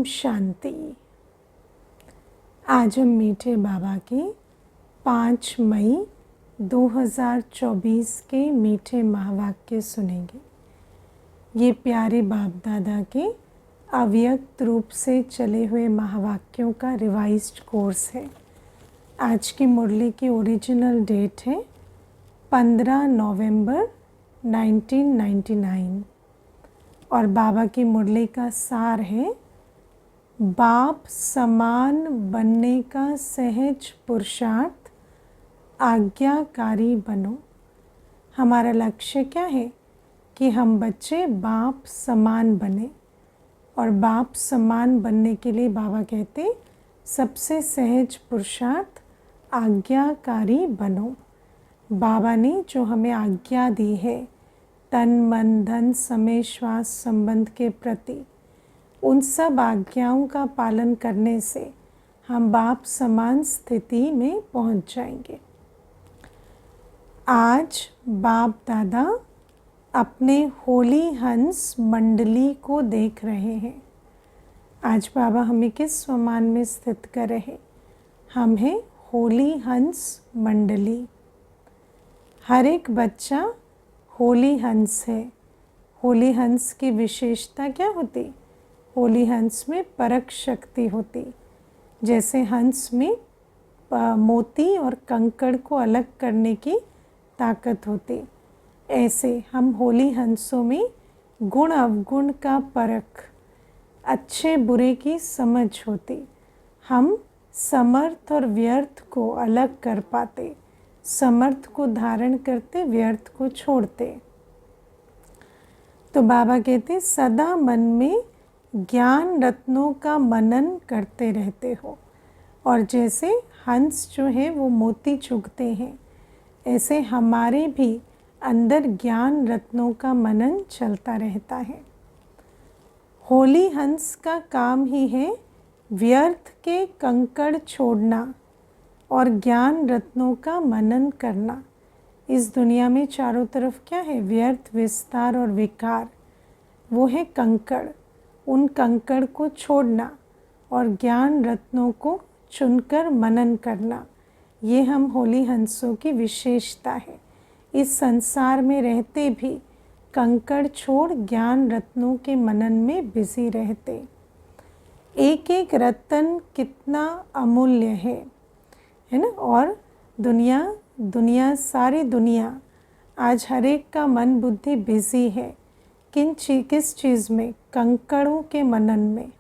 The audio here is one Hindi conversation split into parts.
शांति। आज हम मीठे बाबा के 5 मई 2024 के मीठे महावाक्य सुनेंगे। ये प्यारे बाप दादा के अव्यक्त रूप से चले हुए महावाक्यों का रिवाइज्ड कोर्स है। आज की मुरली की ओरिजिनल डेट है 15 नवंबर 1999 और बाबा की मुरली का सार है बाप समान बनने का सहज पुरुषार्थ, आज्ञाकारी बनो। हमारा लक्ष्य क्या है कि हम बच्चे बाप समान बने और बाप समान बनने के लिए बाबा कहते सबसे सहज पुरुषार्थ आज्ञाकारी बनो। बाबा ने जो हमें आज्ञा दी है तन मन धन समय श्वास संबंध के प्रति, उन सब आज्ञाओं का पालन करने से हम बाप समान स्थिति में पहुंच जाएंगे। आज बाप दादा अपने होली हंस मंडली को देख रहे हैं। आज बाबा हमें किस स्वमान में स्थित कर रहे? हम हैं होली हंस मंडली। हर एक बच्चा होली हंस है। होली हंस की विशेषता क्या होती? होली हंस में परख शक्ति होती। जैसे हंस में मोती और कंकड़ को अलग करने की ताकत होती, ऐसे हम होली हंसों में गुण अवगुण का परख, अच्छे बुरे की समझ होती। हम समर्थ और व्यर्थ को अलग कर पाते, समर्थ को धारण करते, व्यर्थ को छोड़ते। तो बाबा कहते सदा मन में ज्ञान रत्नों का मनन करते रहते हो। और जैसे हंस जो है वो मोती चुगते हैं, ऐसे हमारे भी अंदर ज्ञान रत्नों का मनन चलता रहता है। होली हंस का काम ही है व्यर्थ के कंकड़ छोड़ना और ज्ञान रत्नों का मनन करना। इस दुनिया में चारों तरफ क्या है? व्यर्थ, विस्तार और विकार। वो है कंकड़। उन कंकड़ को छोड़ना और ज्ञान रत्नों को चुनकर मनन करना, ये हम होली हंसों की विशेषता है। इस संसार में रहते भी कंकड़ छोड़ ज्ञान रत्नों के मनन में बिजी रहते। एक एक रत्न कितना अमूल्य है ना। और दुनिया सारी दुनिया आज हर एक का मन बुद्धि बिजी है। किस चीज़ में? कंकड़ों के मनन में,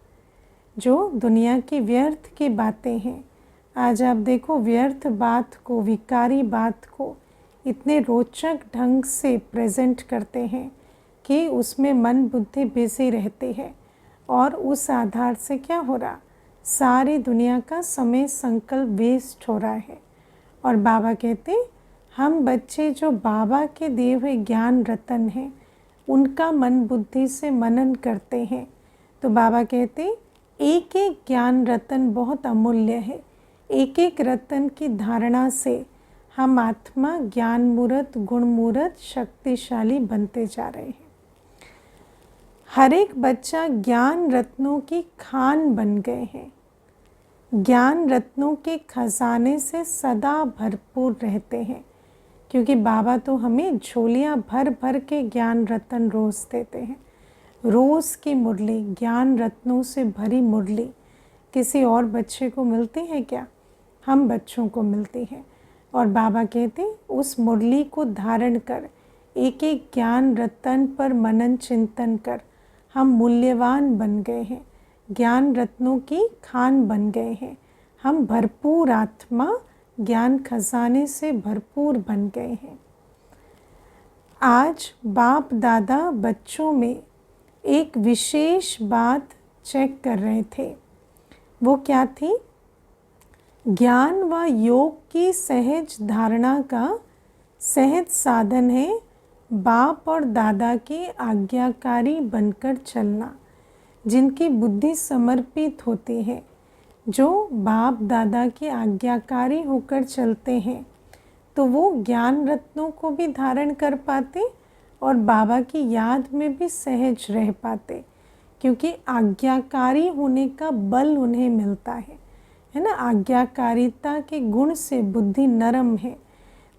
जो दुनिया की व्यर्थ की बातें हैं। आज आप देखो व्यर्थ बात को, विकारी बात को इतने रोचक ढंग से प्रेजेंट करते हैं कि उसमें मन बुद्धि बिजी रहती है और उस आधार से क्या हो रहा? सारी दुनिया का समय संकल्प वेस्ट हो रहा है। और बाबा कहते हम बच्चे जो बाबा के दिए हुए ज्ञान रतन हैं, उनका मन बुद्धि से मनन करते हैं। तो बाबा कहते एक एक ज्ञान रतन बहुत अमूल्य है। एक एक रतन की धारणा से हम आत्मा ज्ञान मूर्त, गुण मूर्त, शक्तिशाली बनते जा रहे हैं। हर एक बच्चा ज्ञान रत्नों की खान बन गए हैं। ज्ञान रत्नों के खजाने से सदा भरपूर रहते हैं, क्योंकि बाबा तो हमें झोलियाँ भर भर के ज्ञान रत्न रोज़ देते हैं। रोज़ की मुरली ज्ञान रत्नों से भरी मुरली किसी और बच्चे को मिलती है क्या? हम बच्चों को मिलती है। और बाबा कहते उस मुरली को धारण कर, एक एक ज्ञान रत्न पर मनन चिंतन कर हम मूल्यवान बन गए हैं, ज्ञान रत्नों की खान बन गए हैं। हम भरपूर आत्मा ज्ञान खजाने से भरपूर बन गए हैं। आज बाप दादा बच्चों में एक विशेष बात चेक कर रहे थे। वो क्या थी? ज्ञान व योग की सहज धारणा का सहज साधन है बाप और दादा के आज्ञाकारी बनकर चलना। जिनकी बुद्धि समर्पित होती है, जो बाप दादा के आज्ञाकारी होकर चलते हैं, तो वो ज्ञान रत्नों को भी धारण कर पाते और बाबा की याद में भी सहज रह पाते। क्योंकि आज्ञाकारी होने का बल उन्हें मिलता है ना। आज्ञाकारिता के गुण से बुद्धि नरम है,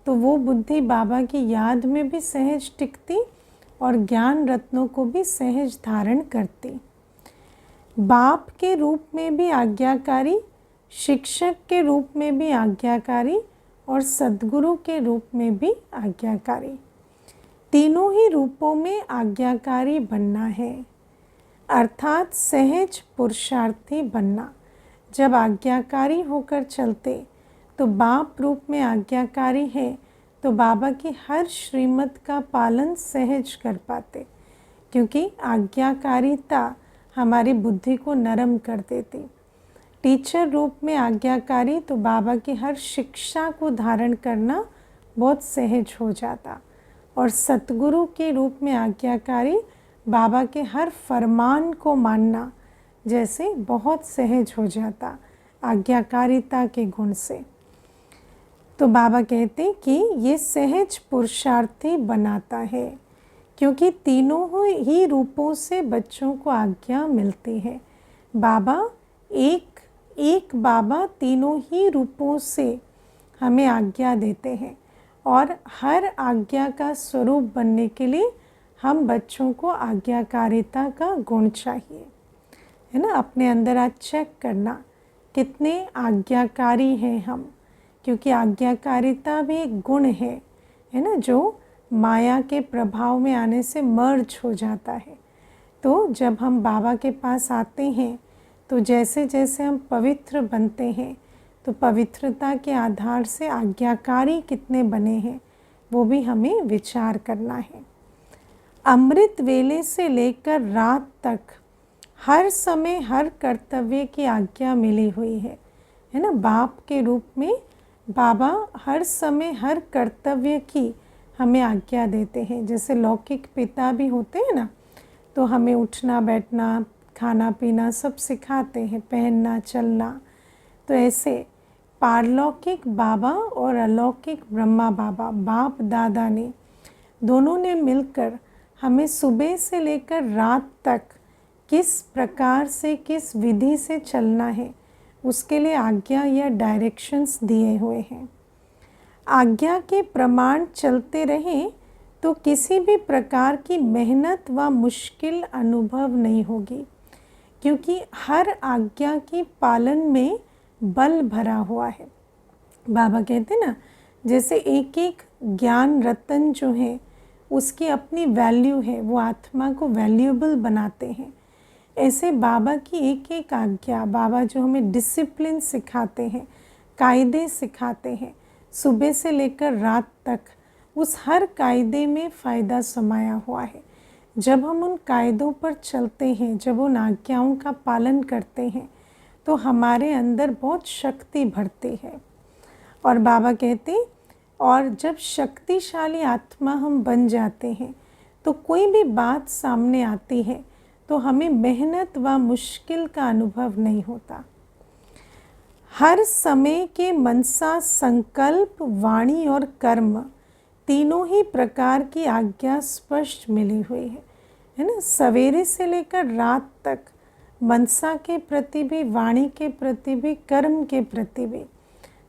तो वो बुद्धि बाबा की याद में भी सहज टिकती और ज्ञान रत्नों को भी सहज धारण करती। बाप के रूप में भी आज्ञाकारी, शिक्षक के रूप में भी आज्ञाकारी और सद्गुरु के रूप में भी आज्ञाकारी। तीनों ही रूपों में आज्ञाकारी बनना है, अर्थात सहज पुरुषार्थी बनना। जब आज्ञाकारी होकर चलते तो बाप रूप में आज्ञाकारी है, तो बाबा की हर श्रीमत का पालन सहज कर पाते, क्योंकि आज्ञाकारिता हमारी बुद्धि को नरम कर देती। टीचर रूप में आज्ञाकारी तो बाबा की हर शिक्षा को धारण करना बहुत सहज हो जाता, और सतगुरु के रूप में आज्ञाकारी बाबा के हर फरमान को मानना जैसे बहुत सहज हो जाता आज्ञाकारिता के गुण से। तो बाबा कहते कि ये सहज पुरुषार्थी बनाता है, क्योंकि तीनों ही रूपों से बच्चों को आज्ञा मिलती है। बाबा एक बाबा तीनों ही रूपों से हमें आज्ञा देते हैं, और हर आज्ञा का स्वरूप बनने के लिए हम बच्चों को आज्ञाकारिता का गुण चाहिए, है ना। अपने अंदर आज चेक करना कितने आज्ञाकारी हैं हम, क्योंकि आज्ञाकारिता भी एक गुण है ना, जो माया के प्रभाव में आने से मर्ज हो जाता है। तो जब हम बाबा के पास आते हैं तो जैसे जैसे हम पवित्र बनते हैं, तो पवित्रता के आधार से आज्ञाकारी कितने बने हैं वो भी हमें विचार करना है। अमृत वेले से लेकर रात तक हर समय हर कर्तव्य की आज्ञा मिली हुई है ना। बाप के रूप में बाबा हर समय हर कर्तव्य की हमें आज्ञा देते हैं। जैसे लौकिक पिता भी होते हैं ना, तो हमें उठना बैठना खाना पीना सब सिखाते हैं, पहनना चलना। तो ऐसे पारलौकिक बाबा और अलौकिक ब्रह्मा बाबा, बाप दादा ने दोनों ने मिलकर हमें सुबह से लेकर रात तक किस प्रकार से किस विधि से चलना है उसके लिए आज्ञा या डायरेक्शंस दिए हुए हैं। आज्ञा के प्रमाण चलते रहें तो किसी भी प्रकार की मेहनत व मुश्किल अनुभव नहीं होगी, क्योंकि हर आज्ञा की पालन में बल भरा हुआ है। बाबा कहते ना, जैसे एक एक ज्ञान रतन जो है उसकी अपनी वैल्यू है, वो आत्मा को वैल्यूएबल बनाते हैं। ऐसे बाबा की एक एक आज्ञा, बाबा जो हमें डिसिप्लिन सिखाते हैं, कायदे सिखाते हैं, सुबह से लेकर रात तक, उस हर कायदे में फ़ायदा समाया हुआ है। जब हम उन कायदों पर चलते हैं, जब उन आज्ञाओं का पालन करते हैं, तो हमारे अंदर बहुत शक्ति भरती है। और बाबा कहते, और जब शक्तिशाली आत्मा हम बन जाते हैं तो कोई भी बात सामने आती है तो हमें मेहनत व मुश्किल का अनुभव नहीं होता। हर समय के मनसा, संकल्प, वाणी और कर्म तीनों ही प्रकार की आज्ञा स्पष्ट मिली हुई है ना। सवेरे से लेकर रात तक मनसा के प्रति भी, वाणी के प्रति भी, कर्म के प्रति भी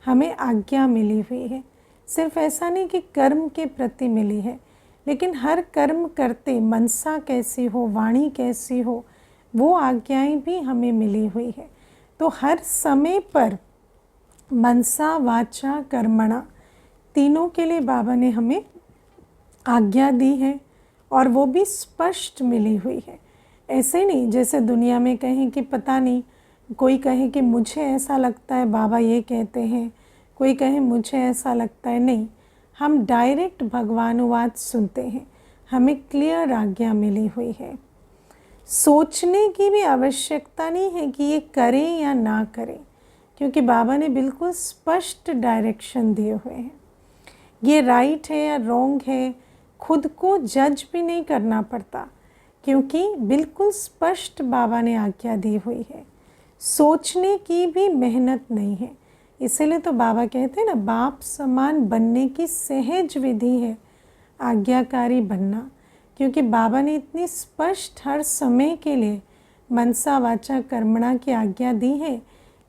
हमें आज्ञा मिली हुई है। सिर्फ ऐसा नहीं कि कर्म के प्रति मिली है, लेकिन हर कर्म करते मनसा कैसी हो, वाणी कैसी हो, वो आज्ञाएं भी हमें मिली हुई है। तो हर समय पर मनसा, वाचा, कर्मणा तीनों के लिए बाबा ने हमें आज्ञा दी है, और वो भी स्पष्ट मिली हुई है। ऐसे नहीं जैसे दुनिया में कहें कि पता नहीं, कोई कहे कि मुझे ऐसा लगता है बाबा ये कहते हैं, कोई कहे मुझे ऐसा लगता है। नहीं, हम डायरेक्ट भगवानुवाद सुनते हैं, हमें क्लियर आज्ञा मिली हुई है। सोचने की भी आवश्यकता नहीं है कि ये करें या ना करें, क्योंकि बाबा ने बिल्कुल स्पष्ट डायरेक्शन दिए हुए हैं। ये राइट है या रॉन्ग है, खुद को जज भी नहीं करना पड़ता, क्योंकि बिल्कुल स्पष्ट बाबा ने आज्ञा दी हुई है। सोचने की भी मेहनत नहीं है। इसीलिए तो बाबा कहते हैं ना, बाप समान बनने की सहज विधि है आज्ञाकारी बनना, क्योंकि बाबा ने इतनी स्पष्ट हर समय के लिए मनसा वाचा कर्मणा की आज्ञा दी है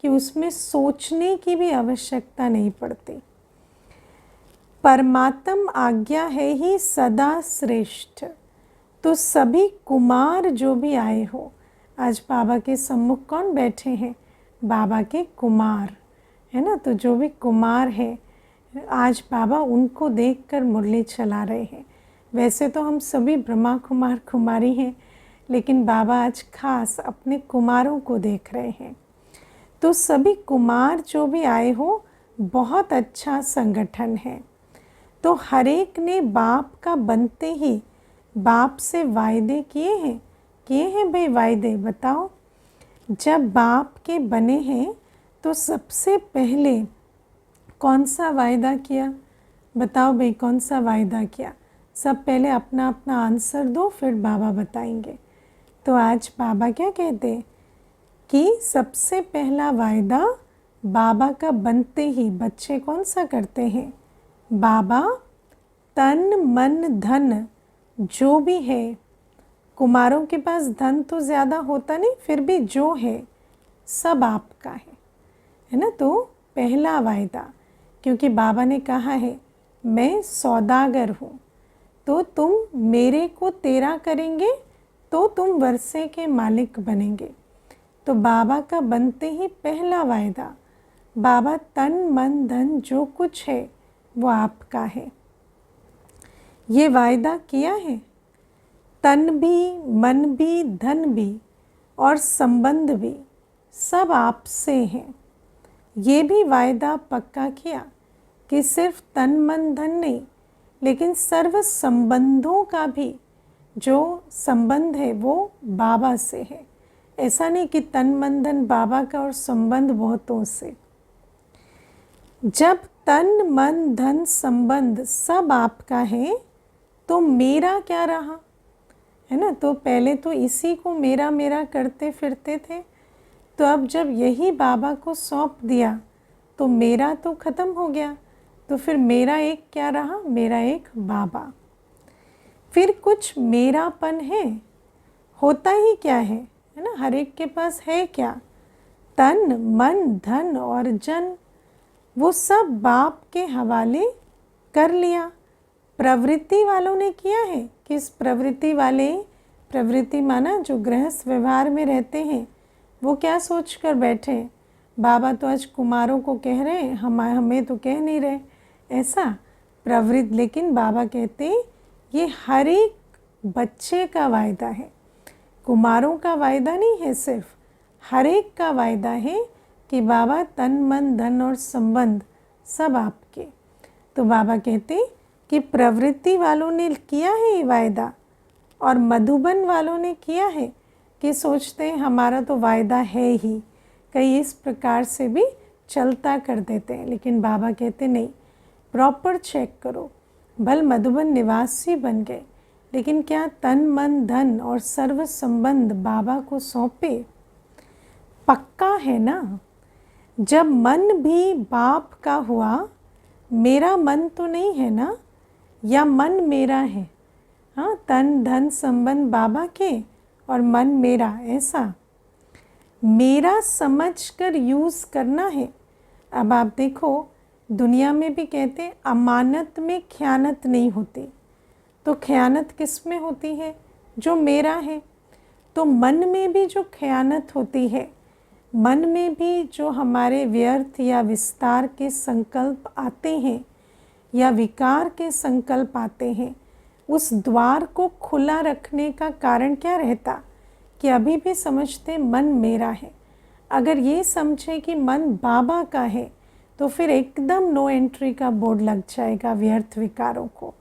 कि उसमें सोचने की भी आवश्यकता नहीं पड़ती। परमात्म आज्ञा है ही सदा श्रेष्ठ। तो सभी कुमार जो भी आए हो, आज बाबा के सम्मुख कौन बैठे हैं? बाबा के कुमार, है ना। तो जो भी कुमार है, आज बाबा उनको देखकर मुरली चला रहे हैं। वैसे तो हम सभी ब्रह्मा कुमार कुमारी हैं, लेकिन बाबा आज खास अपने कुमारों को देख रहे हैं। तो सभी कुमार जो भी आए हो, बहुत अच्छा संगठन है। तो हर एक ने बाप का बनते ही बाप से वायदे किए हैं भाई। वायदे बताओ, जब बाप के बने हैं तो सबसे पहले कौन सा वायदा किया? बताओ भाई, कौन सा वायदा किया? सब पहले अपना अपना आंसर दो, फिर बाबा बताएंगे। तो आज बाबा क्या कहते हैं कि सबसे पहला वायदा बाबा का बनते ही बच्चे कौन सा करते हैं? बाबा तन मन धन जो भी है, कुमारों के पास धन तो ज़्यादा होता नहीं, फिर भी जो है सब आपका है ना। तो पहला वायदा, क्योंकि बाबा ने कहा है मैं सौदागर हूँ, तो तुम मेरे को तेरा करेंगे तो तुम वर्षे के मालिक बनेंगे। तो बाबा का बनते ही पहला वायदा, बाबा तन मन धन जो कुछ है वो आपका है। ये वायदा किया है। तन भी, मन भी, धन भी और संबंध भी सब आपसे हैं। ये भी वायदा पक्का किया कि सिर्फ तन मन धन नहीं, लेकिन सर्व संबंधों का भी जो संबंध है वो बाबा से है। ऐसा नहीं कि तन मन धन बाबा का और संबंध बहुतों से। जब तन मन धन संबंध सब आपका है तो मेरा क्या रहा, है ना। तो पहले तो इसी को मेरा मेरा करते फिरते थे, तो अब जब यही बाबा को सौंप दिया तो मेरा तो ख़त्म हो गया। तो फिर मेरा एक क्या रहा? मेरा एक बाबा। फिर कुछ मेरापन है, होता ही क्या है ना। हर एक के पास है क्या? तन मन धन और जन, वो सब बाप के हवाले कर लिया। प्रवृत्ति वालों ने किया है। किस प्रवृत्ति वाले? प्रवृत्ति माना जो गृहस्थ व्यवहार में रहते हैं, वो क्या सोच कर बैठे? बाबा तो आज कुमारों को कह रहे हैं, हमें तो कह नहीं रहे, ऐसा प्रवृत्ति। लेकिन बाबा कहते ये हर एक बच्चे का वायदा है, कुमारों का वायदा नहीं है, सिर्फ हर एक का वायदा है कि बाबा तन मन धन और संबंध सब आपके। तो बाबा कहते कि प्रवृत्ति वालों ने किया है ये वायदा, और मधुबन वालों ने किया है कि सोचते हैं हमारा तो वायदा है ही, कई इस प्रकार से भी चलता कर देते हैं। लेकिन बाबा कहते नहीं, प्रॉपर चेक करो। भल मधुबन निवासी बन गए, लेकिन क्या तन मन धन और सर्व संबंध बाबा को सौंपे? पक्का है ना। जब मन भी बाप का हुआ, मेरा मन तो नहीं है ना, या मन मेरा है? हाँ, तन धन संबंध बाबा के और मन मेरा, ऐसा मेरा समझकर यूज़ करना है। अब आप देखो, दुनिया में भी कहते हैं अमानत में ख़यानत नहीं होती, तो ख़यानत किस में होती है? जो मेरा है। तो मन में भी जो ख़यानत होती है, मन में भी जो हमारे व्यर्थ या विस्तार के संकल्प आते हैं या विकार के संकल्प आते हैं, उस द्वार को खुला रखने का कारण क्या रहता? कि अभी भी समझते मन मेरा है। अगर ये समझे कि मन बाबा का है, तो फिर एकदम नो एंट्री का बोर्ड लग जाएगा व्यर्थ विकारों को।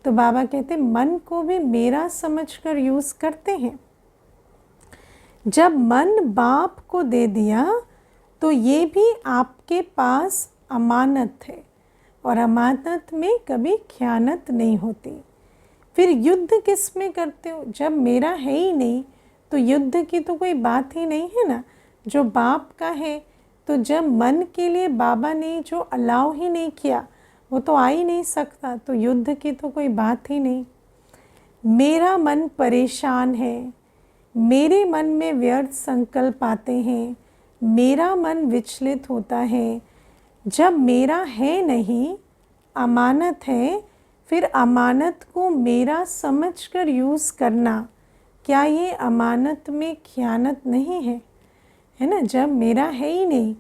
तो बाबा कहते मन को भी मेरा समझकर यूज़ करते हैं। जब मन बाप को दे दिया तो ये भी आपके पास अमानत है, और अमानत में कभी ख़यानत नहीं होती। फिर युद्ध किस में करते हो? जब मेरा है ही नहीं तो युद्ध की तो कोई बात ही नहीं है ना। जो बाप का है, तो जब मन के लिए बाबा ने जो अलाउ ही नहीं किया, वो तो आ ही नहीं सकता, तो युद्ध की तो कोई बात ही नहीं। मेरा मन परेशान है, मेरे मन में व्यर्थ संकल्प आते हैं, मेरा मन विचलित होता है। जब मेरा है नहीं, अमानत है, फिर अमानत को मेरा समझकर यूज़ करना, क्या ये अमानत में खयानत नहीं है? है ना? जब मेरा है ही नहीं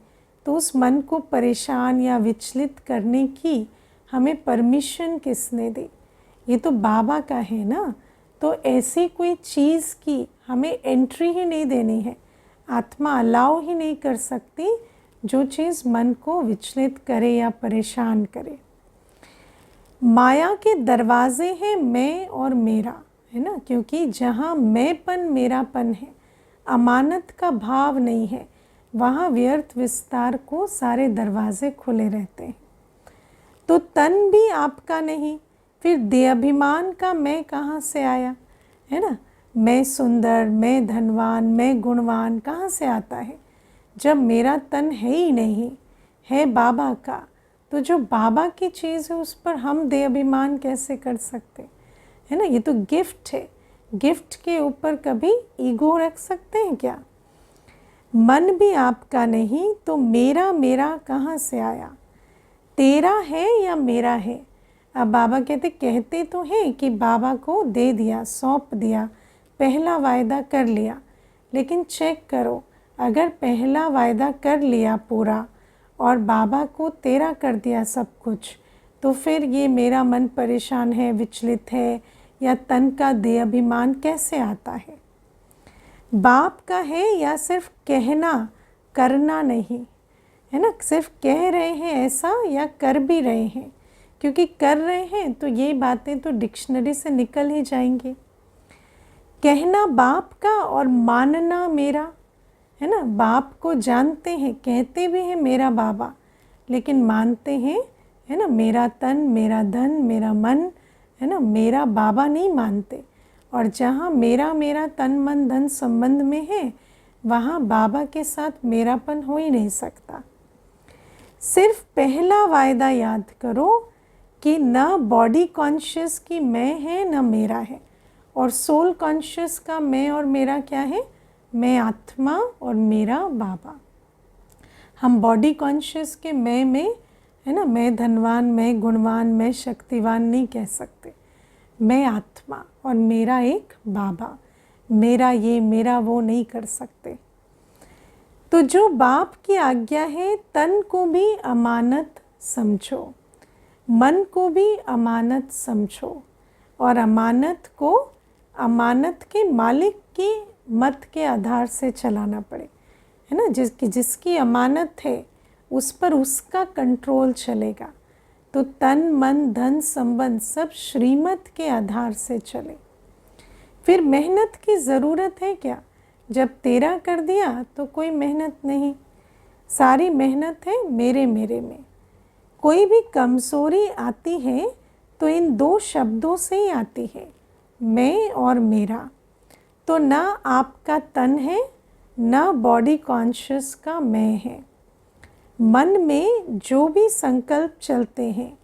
तो उस मन को परेशान या विचलित करने की हमें परमिशन किसने दी? ये तो बाबा का है ना। तो ऐसी कोई चीज़ की हमें एंट्री ही नहीं देनी है। आत्मा अलाउ ही नहीं कर सकती जो चीज़ मन को विचलित करे या परेशान करे। माया के दरवाजे हैं मैं और मेरा, है ना, क्योंकि जहाँ मैंपन मेरापन है, अमानत का भाव नहीं है, वहाँ व्यर्थ विस्तार को सारे दरवाजे खुले रहते हैं। तो तन भी आपका नहीं, फिर देहाभिमान का मैं कहाँ से आया? है ना, मैं सुंदर, मैं धनवान, मैं गुणवान कहाँ से आता है? जब मेरा तन है ही नहीं, है बाबा का, तो जो बाबा की चीज़ है उस पर हम देहाभिमान कैसे कर सकते? है ना, ये तो गिफ्ट है। गिफ्ट के ऊपर कभी ईगो रख सकते हैं क्या? मन भी आपका नहीं तो मेरा मेरा कहाँ से आया? तेरा है या मेरा है? अब बाबा कहते तो हैं कि बाबा को दे दिया, सौंप दिया, पहला वायदा कर लिया। लेकिन चेक करो, अगर पहला वायदा कर लिया पूरा और बाबा को तेरा कर दिया सब कुछ, तो फिर ये मेरा मन परेशान है, विचलित है, या तन का देहाभिमान कैसे आता है? बाप का है या सिर्फ कहना, करना नहीं? है ना, सिर्फ कह रहे हैं ऐसा या कर भी रहे हैं? क्योंकि कर रहे हैं तो ये बातें तो डिक्शनरी से निकल ही जाएंगी। कहना बाप का और मानना मेरा, है ना। बाप को जानते हैं, कहते भी हैं मेरा बाबा, लेकिन मानते हैं, है ना, मेरा तन, मेरा धन, मेरा मन, है ना, मेरा बाबा नहीं मानते। और जहाँ मेरा मेरा तन मन धन संबंध में है, वहाँ बाबा के साथ मेरापन हो ही नहीं सकता। सिर्फ पहला वायदा याद करो कि न बॉडी कॉन्शियस की मैं है न मेरा है, और सोल कॉन्शियस का मैं और मेरा क्या है? मैं आत्मा और मेरा बाबा। हम बॉडी कॉन्शियस के मैं में, है ना, मैं धनवान, मैं गुणवान, मैं शक्तिवान नहीं कह सकते। मैं आत्मा और मेरा एक बाबा, मेरा ये मेरा वो नहीं कर सकते। तो जो बाप की आज्ञा है, तन को भी अमानत समझो, मन को भी अमानत समझो, और अमानत को अमानत के मालिक की मत के आधार से चलाना पड़े, है ना। जिसकी अमानत है उस पर उसका कंट्रोल चलेगा। तो तन मन धन संबंध सब श्रीमत के आधार से चले। फिर मेहनत की ज़रूरत है क्या? जब तेरा कर दिया तो कोई मेहनत नहीं, सारी मेहनत है मेरे मेरे में। कोई भी कमज़ोरी आती है तो इन दो शब्दों से ही आती है, मैं और मेरा। तो ना आपका तन है, ना बॉडी कॉन्शियस का मैं है। मन में जो भी संकल्प चलते हैं,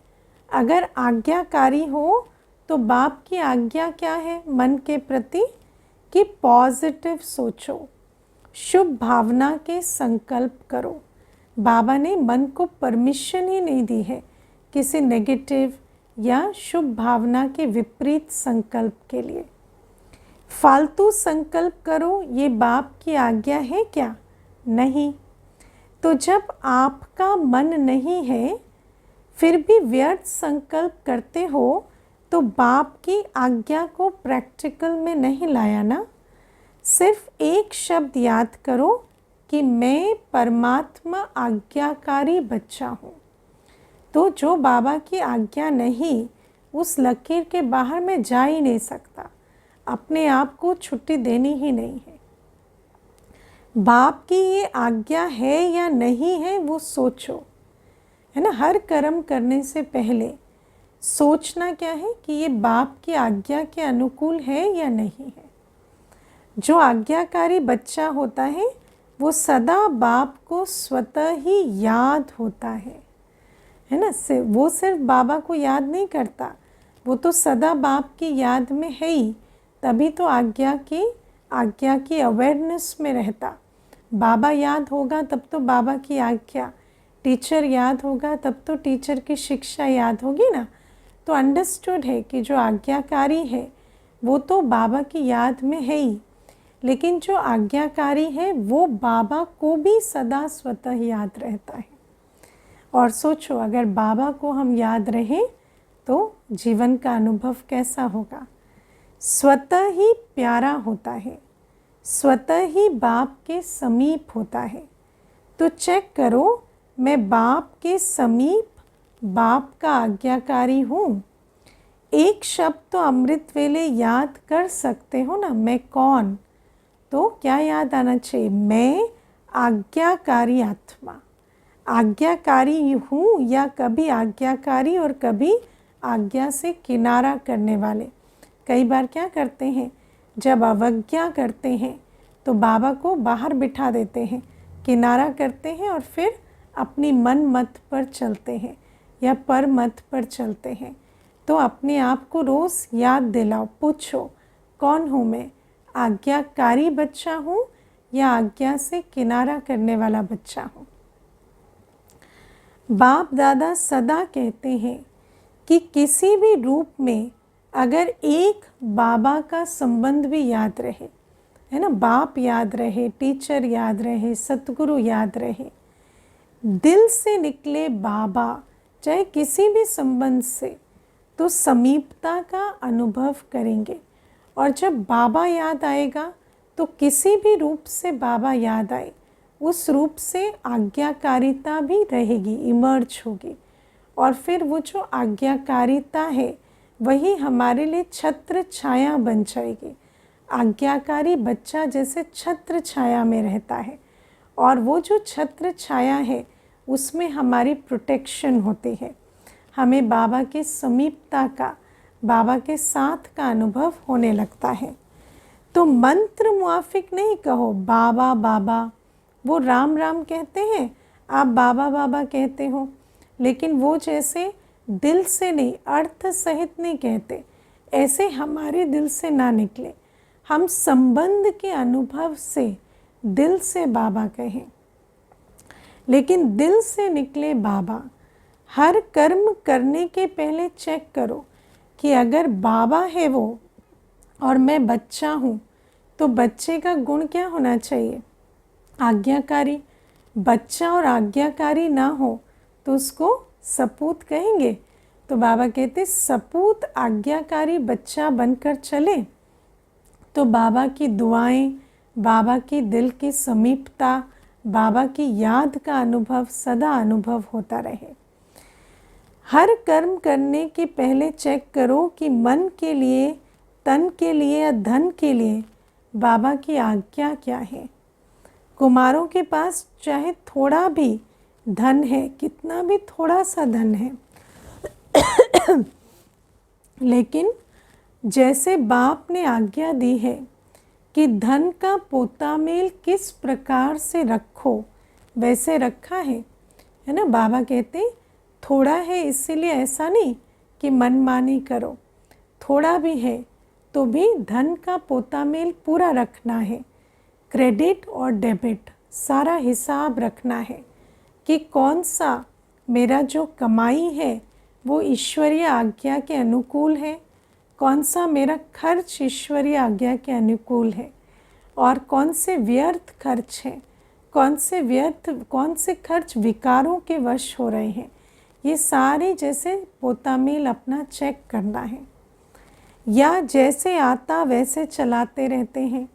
अगर आज्ञाकारी हो तो बाप की आज्ञा क्या है मन के प्रति? कि पॉजिटिव सोचो, शुभ भावना के संकल्प करो। बाबा ने मन को परमिशन ही नहीं दी है किसी नेगेटिव या शुभ भावना के विपरीत संकल्प के लिए। फालतू संकल्प करो, ये बाप की आज्ञा है क्या? नहीं। तो जब आपका मन नहीं है फिर भी व्यर्थ संकल्प करते हो तो बाप की आज्ञा को प्रैक्टिकल में नहीं लाया ना। सिर्फ एक शब्द याद करो कि मैं परमात्मा आज्ञाकारी बच्चा हूँ। तो जो बाबा की आज्ञा नहीं, उस लकीर के बाहर मैं जा ही नहीं सकता, अपने आप को छुट्टी देनी ही नहीं है। बाप की ये आज्ञा है या नहीं है वो सोचो, है ना। हर कर्म करने से पहले सोचना क्या है कि ये बाप की आज्ञा के अनुकूल है या नहीं है। जो आज्ञाकारी बच्चा होता है वो सदा बाप को स्वतः ही याद होता है ना। वो सिर्फ बाबा को याद नहीं करता, वो तो सदा बाप की याद में है ही, तभी तो आज्ञा की आज्ञा की अवेयरनेस में रहता। बाबा याद होगा तब तो बाबा की आज्ञा, टीचर याद होगा तब तो टीचर की शिक्षा याद होगी ना। तो अंडरस्टूड है कि जो आज्ञाकारी है वो तो बाबा की याद में है ही, लेकिन जो आज्ञाकारी है वो बाबा को भी सदा स्वतः याद रहता है। और सोचो, अगर बाबा को हम याद रहें तो जीवन का अनुभव कैसा होगा। स्वतः ही प्यारा होता है, स्वतः ही बाप के समीप होता है। तो चेक करो, मैं बाप के समीप, बाप का आज्ञाकारी हूँ। एक शब्द तो अमृत वेले याद कर सकते हो ना, मैं कौन। तो क्या याद आना चाहिए, मैं आज्ञाकारी आत्मा, आज्ञाकारी हूँ, या कभी आज्ञाकारी और कभी आज्ञा से किनारा करने वाले। कई बार क्या करते हैं, जब अवज्ञा करते हैं तो बाबा को बाहर बिठा देते हैं, किनारा करते हैं और फिर अपनी मन मत पर चलते हैं या पर मत पर चलते हैं। तो अपने आप को रोज़ याद दिलाओ, पूछो कौन हूँ मैं, आज्ञाकारी बच्चा हूँ या आज्ञा से किनारा करने वाला बच्चा हूँ। बाप दादा सदा कहते हैं कि किसी भी रूप में अगर एक बाबा का संबंध भी याद रहे, है ना, बाप याद रहे, टीचर याद रहे, सतगुरु याद रहे, दिल से निकले बाबा, चाहे किसी भी संबंध से, तो समीपता का अनुभव करेंगे। और जब बाबा याद आएगा तो किसी भी रूप से बाबा याद आए, उस रूप से आज्ञाकारिता भी रहेगी, इमर्ज होगी। और फिर वो जो आज्ञाकारिता है वही हमारे लिए छत्र छाया बन जाएगी। आज्ञाकारी बच्चा जैसे छत्र छाया में रहता है, और वो जो छत्र छाया है उसमें हमारी प्रोटेक्शन होती है। हमें बाबा के समीपता का, बाबा के साथ का अनुभव होने लगता है। तो मंत्र मुआफिक नहीं कहो बाबा बाबा, वो राम राम कहते हैं, आप बाबा बाबा कहते हो, लेकिन वो जैसे दिल से नहीं, अर्थ सहित नहीं कहते, ऐसे हमारे दिल से ना निकले। हम संबंध के अनुभव से दिल से बाबा कहें, लेकिन दिल से निकले बाबा। हर कर्म करने के पहले चेक करो कि अगर बाबा है वो और मैं बच्चा हूँ, तो बच्चे का गुण क्या होना चाहिए, आज्ञाकारी। बच्चा और आज्ञाकारी ना हो तो उसको सपूत कहेंगे। तो बाबा कहते सपूत आज्ञाकारी बच्चा बनकर चले तो बाबा की दुआएं, बाबा की दिल की समीपता, बाबा की याद का अनुभव सदा अनुभव होता रहे। हर कर्म करने के पहले चेक करो कि मन के लिए, तन के लिए या धन के लिए बाबा की आज्ञा क्या है। कुमारों के पास चाहे थोड़ा भी धन है, कितना भी थोड़ा सा धन है, लेकिन जैसे बाप ने आज्ञा दी है कि धन का पोता मेल किस प्रकार से रखो, वैसे रखा है ना। बाबा कहते थोड़ा है इसीलिए ऐसा नहीं कि मनमानी करो, थोड़ा भी है तो भी धन का पोता मेल पूरा रखना है। क्रेडिट और डेबिट सारा हिसाब रखना है कि कौन सा मेरा जो कमाई है वो ईश्वरीय आज्ञा के अनुकूल है, कौन सा मेरा खर्च ईश्वरीय आज्ञा के अनुकूल है, और कौन से व्यर्थ खर्च हैं, कौन से खर्च विकारों के वश हो रहे हैं। ये सारे जैसे पोतामेल अपना चेक करना है, या जैसे आता वैसे चलाते रहते हैं।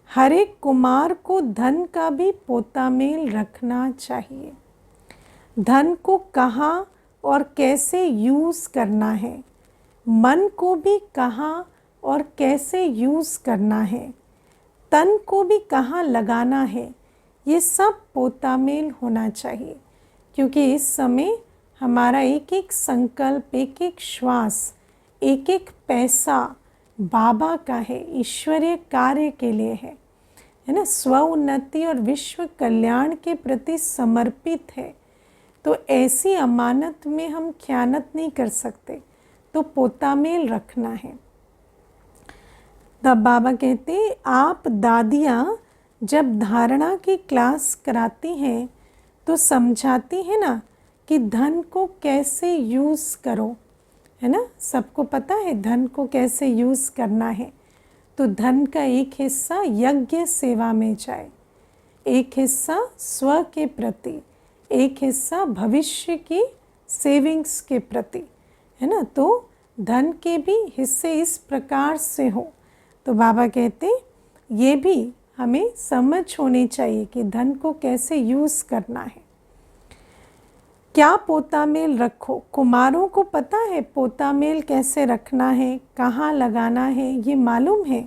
हर एक कुमार को धन का भी पोतामेल रखना चाहिए। धन को कहाँ और कैसे यूज़ करना है, मन को भी कहाँ और कैसे यूज़ करना है, तन को भी कहाँ लगाना है, ये सब पोतामेल होना चाहिए। क्योंकि इस समय हमारा एक एक संकल्प, एक एक श्वास, एक एक पैसा बाबा का है, ईश्वरीय कार्य के लिए है ना, स्व उन्नति और विश्व कल्याण के प्रति समर्पित है। तो ऐसी अमानत में हम ख़यानत नहीं कर सकते, तो पोतामेल रखना है। तब बाबा कहते आप दादियाँ जब धारणा की क्लास कराती हैं तो समझाती हैं ना कि धन को कैसे यूज़ करो, है ना। सबको पता है धन को कैसे यूज़ करना है। तो धन का एक हिस्सा यज्ञ सेवा में जाए, एक हिस्सा स्व के प्रति, एक हिस्सा भविष्य की सेविंग्स के प्रति, है ना। तो धन के भी हिस्से इस प्रकार से हो। तो बाबा कहते ये भी हमें समझ होनी चाहिए कि धन को कैसे यूज़ करना है। क्या पोता मेल रखो, कुमारों को पता है पोता मेल कैसे रखना है, कहाँ लगाना है, ये मालूम है।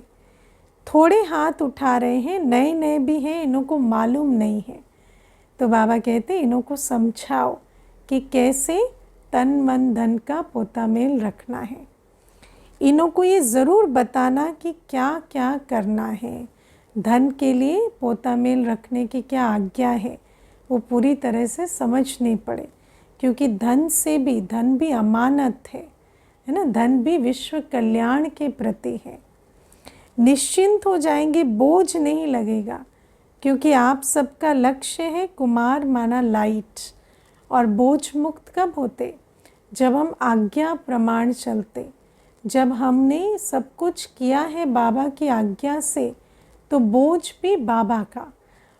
थोड़े हाथ उठा रहे हैं, नए नए भी हैं, इन्हों को मालूम नहीं है। तो बाबा कहते इन्हों को समझाओ कि कैसे तन मन धन का पोता मेल रखना है। इन्हों को ये ज़रूर बताना कि क्या क्या करना है, धन के लिए पोता मेल रखने की क्या आज्ञा है, वो पूरी तरह से समझनी पड़े। क्योंकि धन भी अमानत है ना। धन भी विश्व कल्याण के प्रति है। निश्चिंत हो जाएंगे, बोझ नहीं लगेगा। क्योंकि आप सबका लक्ष्य है कुमार माना लाइट। और बोझ मुक्त कब होते, जब हम आज्ञा प्रमाण चलते, जब हमने सब कुछ किया है बाबा की आज्ञा से, तो बोझ भी बाबा का।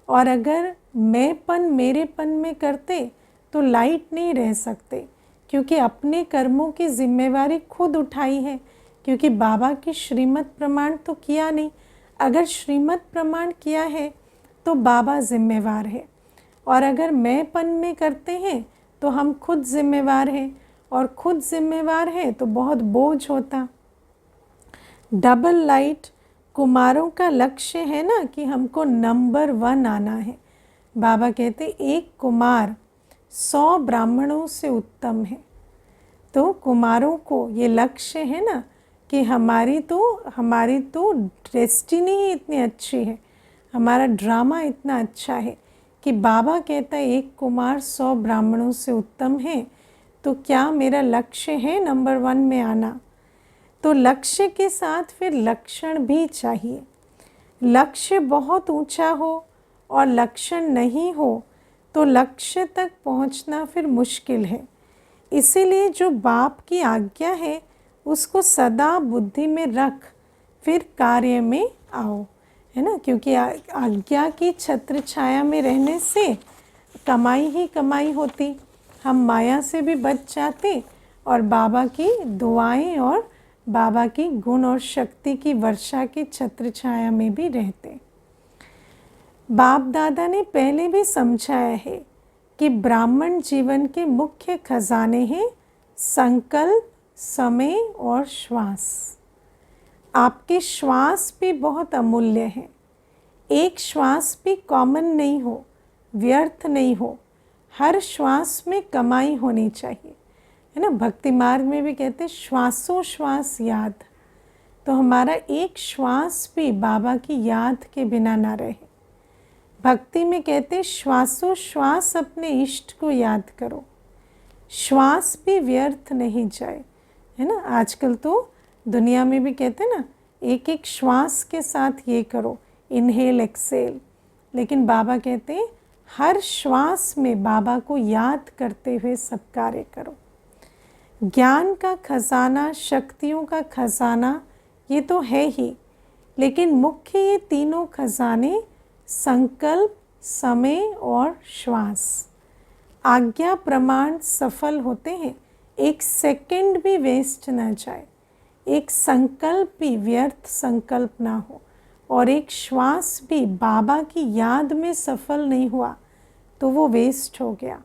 और अगर मैंपन मेरेपन में करते तो लाइट नहीं रह सकते। क्योंकि अपने कर्मों की जिम्मेवारी खुद उठाई है। क्योंकि बाबा की श्रीमत प्रमाण तो किया नहीं। अगर श्रीमत प्रमाण किया है तो बाबा जिम्मेवार है। और अगर मैंपन में करते हैं तो हम खुद जिम्मेवार हैं। और खुद जिम्मेवार है तो बहुत बोझ होता। डबल लाइट कुमारों का लक्ष्य है ना कि हमको नंबर 1 आना है। बाबा कहते एक कुमार 100 ब्राह्मणों से उत्तम है। तो कुमारों को ये लक्ष्य है ना कि हमारी तो डेस्टिनी ही इतनी अच्छी है, हमारा ड्रामा इतना अच्छा है कि बाबा कहता है एक कुमार 100 ब्राह्मणों से उत्तम है। तो क्या मेरा लक्ष्य है नंबर 1 में आना। तो लक्ष्य के साथ फिर लक्षण भी चाहिए। लक्ष्य बहुत ऊंचा हो और लक्षण नहीं हो तो लक्ष्य तक पहुंचना फिर मुश्किल है। इसीलिए जो बाप की आज्ञा है उसको सदा बुद्धि में रख, फिर कार्य में आओ, है ना। क्योंकि आज्ञा की छत्र छाया में रहने से कमाई ही कमाई होती, हम माया से भी बच जाते और बाबा की दुआएं और बाबा की गुण और शक्ति की वर्षा की छत्र छाया में भी रहते। बाप दादा ने पहले भी समझाया है कि ब्राह्मण जीवन के मुख्य खजाने हैं संकल्प, समय और श्वास। आपके श्वास भी बहुत अमूल्य हैं। एक श्वास भी कॉमन नहीं हो, व्यर्थ नहीं हो। हर श्वास में कमाई होनी चाहिए, है ना। भक्ति मार्ग में भी कहते हैं श्वासोश्वास याद। तो हमारा एक श्वास भी बाबा की याद के बिना ना रहे। भक्ति में कहते हैं श्वासोश्वास अपने इष्ट को याद करो, श्वास भी व्यर्थ नहीं जाए, है ना। आजकल तो दुनिया में भी कहते हैं ना एक एक श्वास के साथ ये करो, इनहेल एक्सेल। लेकिन बाबा कहते हैं हर श्वास में बाबा को याद करते हुए सब कार्य करो। ज्ञान का खजाना, शक्तियों का खजाना ये तो है ही, लेकिन मुख्य ये तीनों खजाने संकल्प, समय और श्वास। आज्ञा प्रमाण सफल होते हैं, एक सेकंड भी वेस्ट ना जाए, एक संकल्प भी व्यर्थ संकल्प ना हो और एक श्वास भी बाबा की याद में सफल नहीं हुआ तो वो वेस्ट हो गया।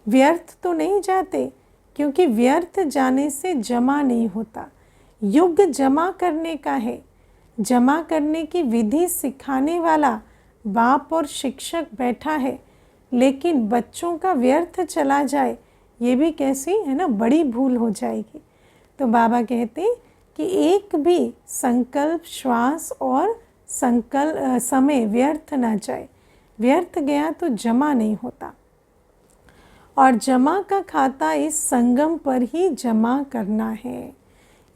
व्यर्थ तो नहीं जाते, क्योंकि व्यर्थ जाने से जमा नहीं होता। युग जमा करने का है। जमा करने की विधि सिखाने वाला बाप और शिक्षक बैठा है, लेकिन बच्चों का व्यर्थ चला जाए ये भी कैसी है ना, बड़ी भूल हो जाएगी। तो बाबा कहते कि एक भी संकल्प, श्वास और समय व्यर्थ ना जाए। व्यर्थ गया तो जमा नहीं होता। और जमा का खाता इस संगम पर ही जमा करना है।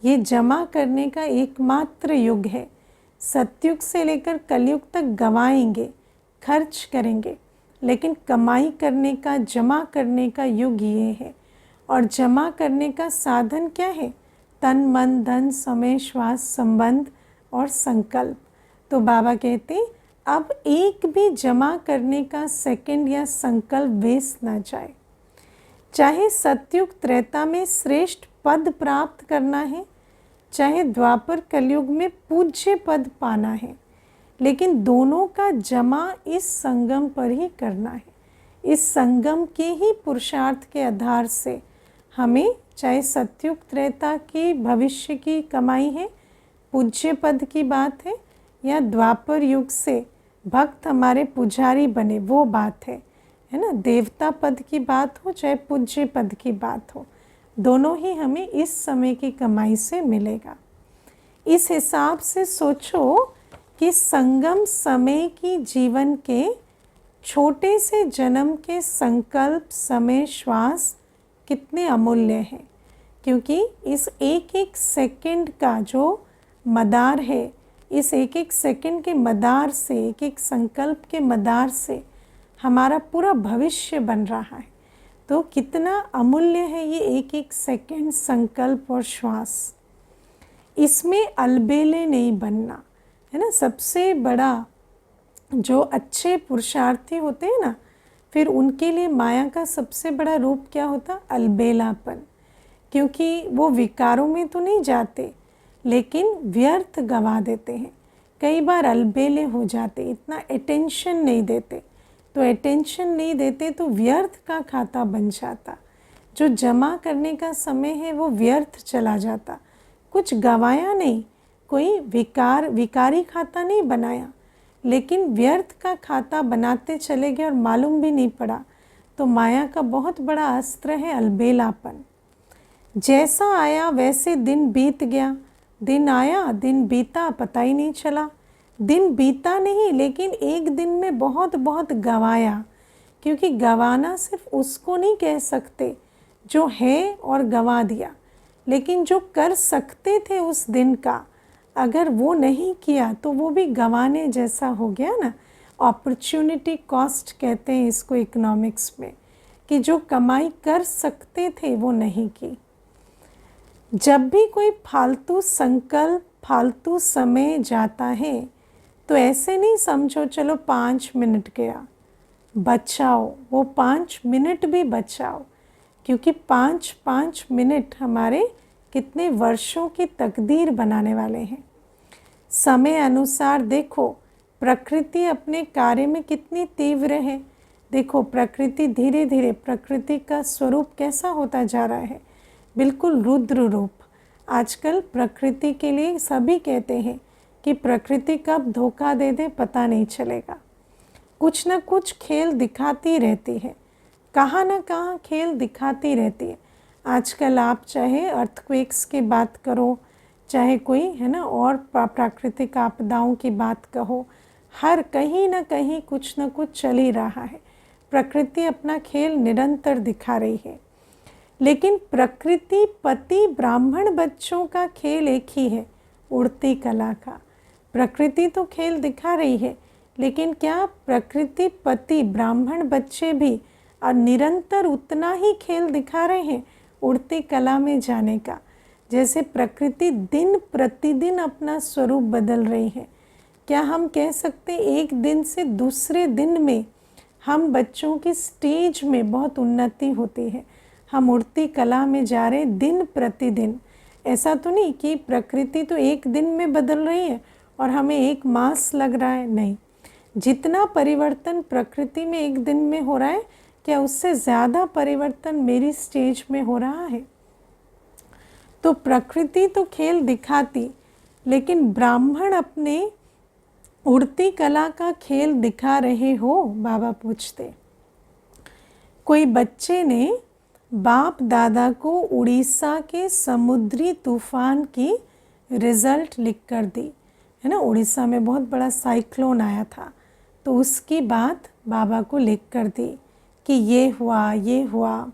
ये जमा करने का एकमात्र युग है। सतयुग से लेकर कलयुग तक गंवाएंगे, खर्च करेंगे, लेकिन कमाई करने का, जमा करने का युग ये है। और जमा करने का साधन क्या है? तन, मन, धन, समय, श्वास, संबंध और संकल्प। तो बाबा कहते अब एक भी जमा करने का सेकंड या संकल्प वेस्ट ना जाए। चाहे सतयुग त्रेता में श्रेष्ठ पद प्राप्त करना है, चाहे द्वापर कलयुग में पूज्य पद पाना है, लेकिन दोनों का जमा इस संगम पर ही करना है। इस संगम के ही पुरुषार्थ के आधार से हमें, चाहे सतयुग त्रेता की भविष्य की कमाई है, पूज्य पद की बात है, या द्वापर युग से भक्त हमारे पुजारी बने वो बात है ना, देवता पद की बात हो चाहे पूज्य पद की बात हो, दोनों ही हमें इस समय की कमाई से मिलेगा। इस हिसाब से सोचो कि संगम समय की जीवन के छोटे से जन्म के संकल्प, समय, श्वास कितने अमूल्य हैं। क्योंकि इस एक एक सेकंड का जो मदार है, इस एक एक सेकंड के मदार से, एक एक संकल्प के मदार से हमारा पूरा भविष्य बन रहा है। तो कितना अमूल्य है ये एक एक सेकंड, संकल्प और श्वास। इसमें अलबेले नहीं बनना है ना। सबसे बड़ा जो अच्छे पुरुषार्थी होते हैं ना, फिर उनके लिए माया का सबसे बड़ा रूप क्या होता? अलबेलापन। क्योंकि वो विकारों में तो नहीं जाते, लेकिन व्यर्थ गवा देते हैं। कई बार अलबेले हो जाते, इतना अटेंशन नहीं देते। तो अटेंशन नहीं देते तो व्यर्थ का खाता बन जाता। जो जमा करने का समय है वो व्यर्थ चला जाता। कुछ गवाया नहीं, कोई विकारी खाता नहीं बनाया, लेकिन व्यर्थ का खाता बनाते चले गए और मालूम भी नहीं पड़ा। तो माया का बहुत बड़ा अस्त्र है अलबेलापन। जैसा आया वैसे दिन बीत गया। दिन आया, दिन बीता, पता ही नहीं चला। दिन बीता नहीं, लेकिन एक दिन में बहुत बहुत गवाया। क्योंकि गवाना सिर्फ उसको नहीं कह सकते जो है और गवा दिया, लेकिन जो कर सकते थे उस दिन का, अगर वो नहीं किया तो वो भी गंवाने जैसा हो गया ना। अपॉर्चुनिटी कॉस्ट कहते हैं इसको इकोनॉमिक्स में, कि जो कमाई कर सकते थे वो नहीं की। जब भी कोई फालतू संकल्प, फालतू समय जाता है तो ऐसे नहीं समझो चलो 5 मिनट गया, बचाओ वो 5 मिनट भी बचाओ। क्योंकि 5 मिनट हमारे कितने वर्षों की तकदीर बनाने वाले हैं। समय अनुसार देखो प्रकृति अपने कार्य में कितनी तीव्र है। देखो प्रकृति धीरे धीरे, प्रकृति का स्वरूप कैसा होता जा रहा है, बिल्कुल रुद्र रूप। आजकल प्रकृति के लिए सभी कहते हैं कि प्रकृति कब धोखा दे दे पता नहीं चलेगा। कुछ ना कुछ खेल दिखाती रहती है, कहाँ ना कहाँ खेल दिखाती रहती है। आजकल आप चाहे अर्थक्वेक्स की बात करो, चाहे कोई है ना और प्राकृतिक आपदाओं की बात कहो, हर कहीं ना कहीं कुछ ना कुछ चल ही रहा है। प्रकृति अपना खेल निरंतर दिखा रही है। लेकिन प्रकृति पति ब्राह्मण बच्चों का खेल एक ही है, उड़ती कला का। प्रकृति तो खेल दिखा रही है, लेकिन क्या प्रकृति पति ब्राह्मण बच्चे भी और निरंतर उतना ही खेल दिखा रहे हैं उड़ती कला में जाने का? जैसे प्रकृति दिन प्रतिदिन अपना स्वरूप बदल रही है। क्या हम कह सकते एक दिन से दूसरे दिन में हम बच्चों की स्टेज में बहुत उन्नति होती है, हम उड़ती कला में जा रहे दिन प्रतिदिन? ऐसा तो नहीं कि प्रकृति तो एक दिन में बदल रही है और हमें 1 मास लग रहा है, नहीं। जितना परिवर्तन प्रकृति में एक दिन में हो रहा है, क्या उससे ज़्यादा परिवर्तन मेरी स्टेज में हो रहा है? तो प्रकृति तो खेल दिखाती, लेकिन ब्राह्मण अपने उड़ती कला का खेल दिखा रहे हो? बाबा पूछते। कोई बच्चे ने बाप दादा को उड़ीसा के समुद्री तूफान की रिज़ल्ट लिख कर दी, है ना। उड़ीसा में बहुत बड़ा साइक्लोन आया था, तो उसकी बात बाबा को लिख कर दी कि ये हुआ, ये हुआ।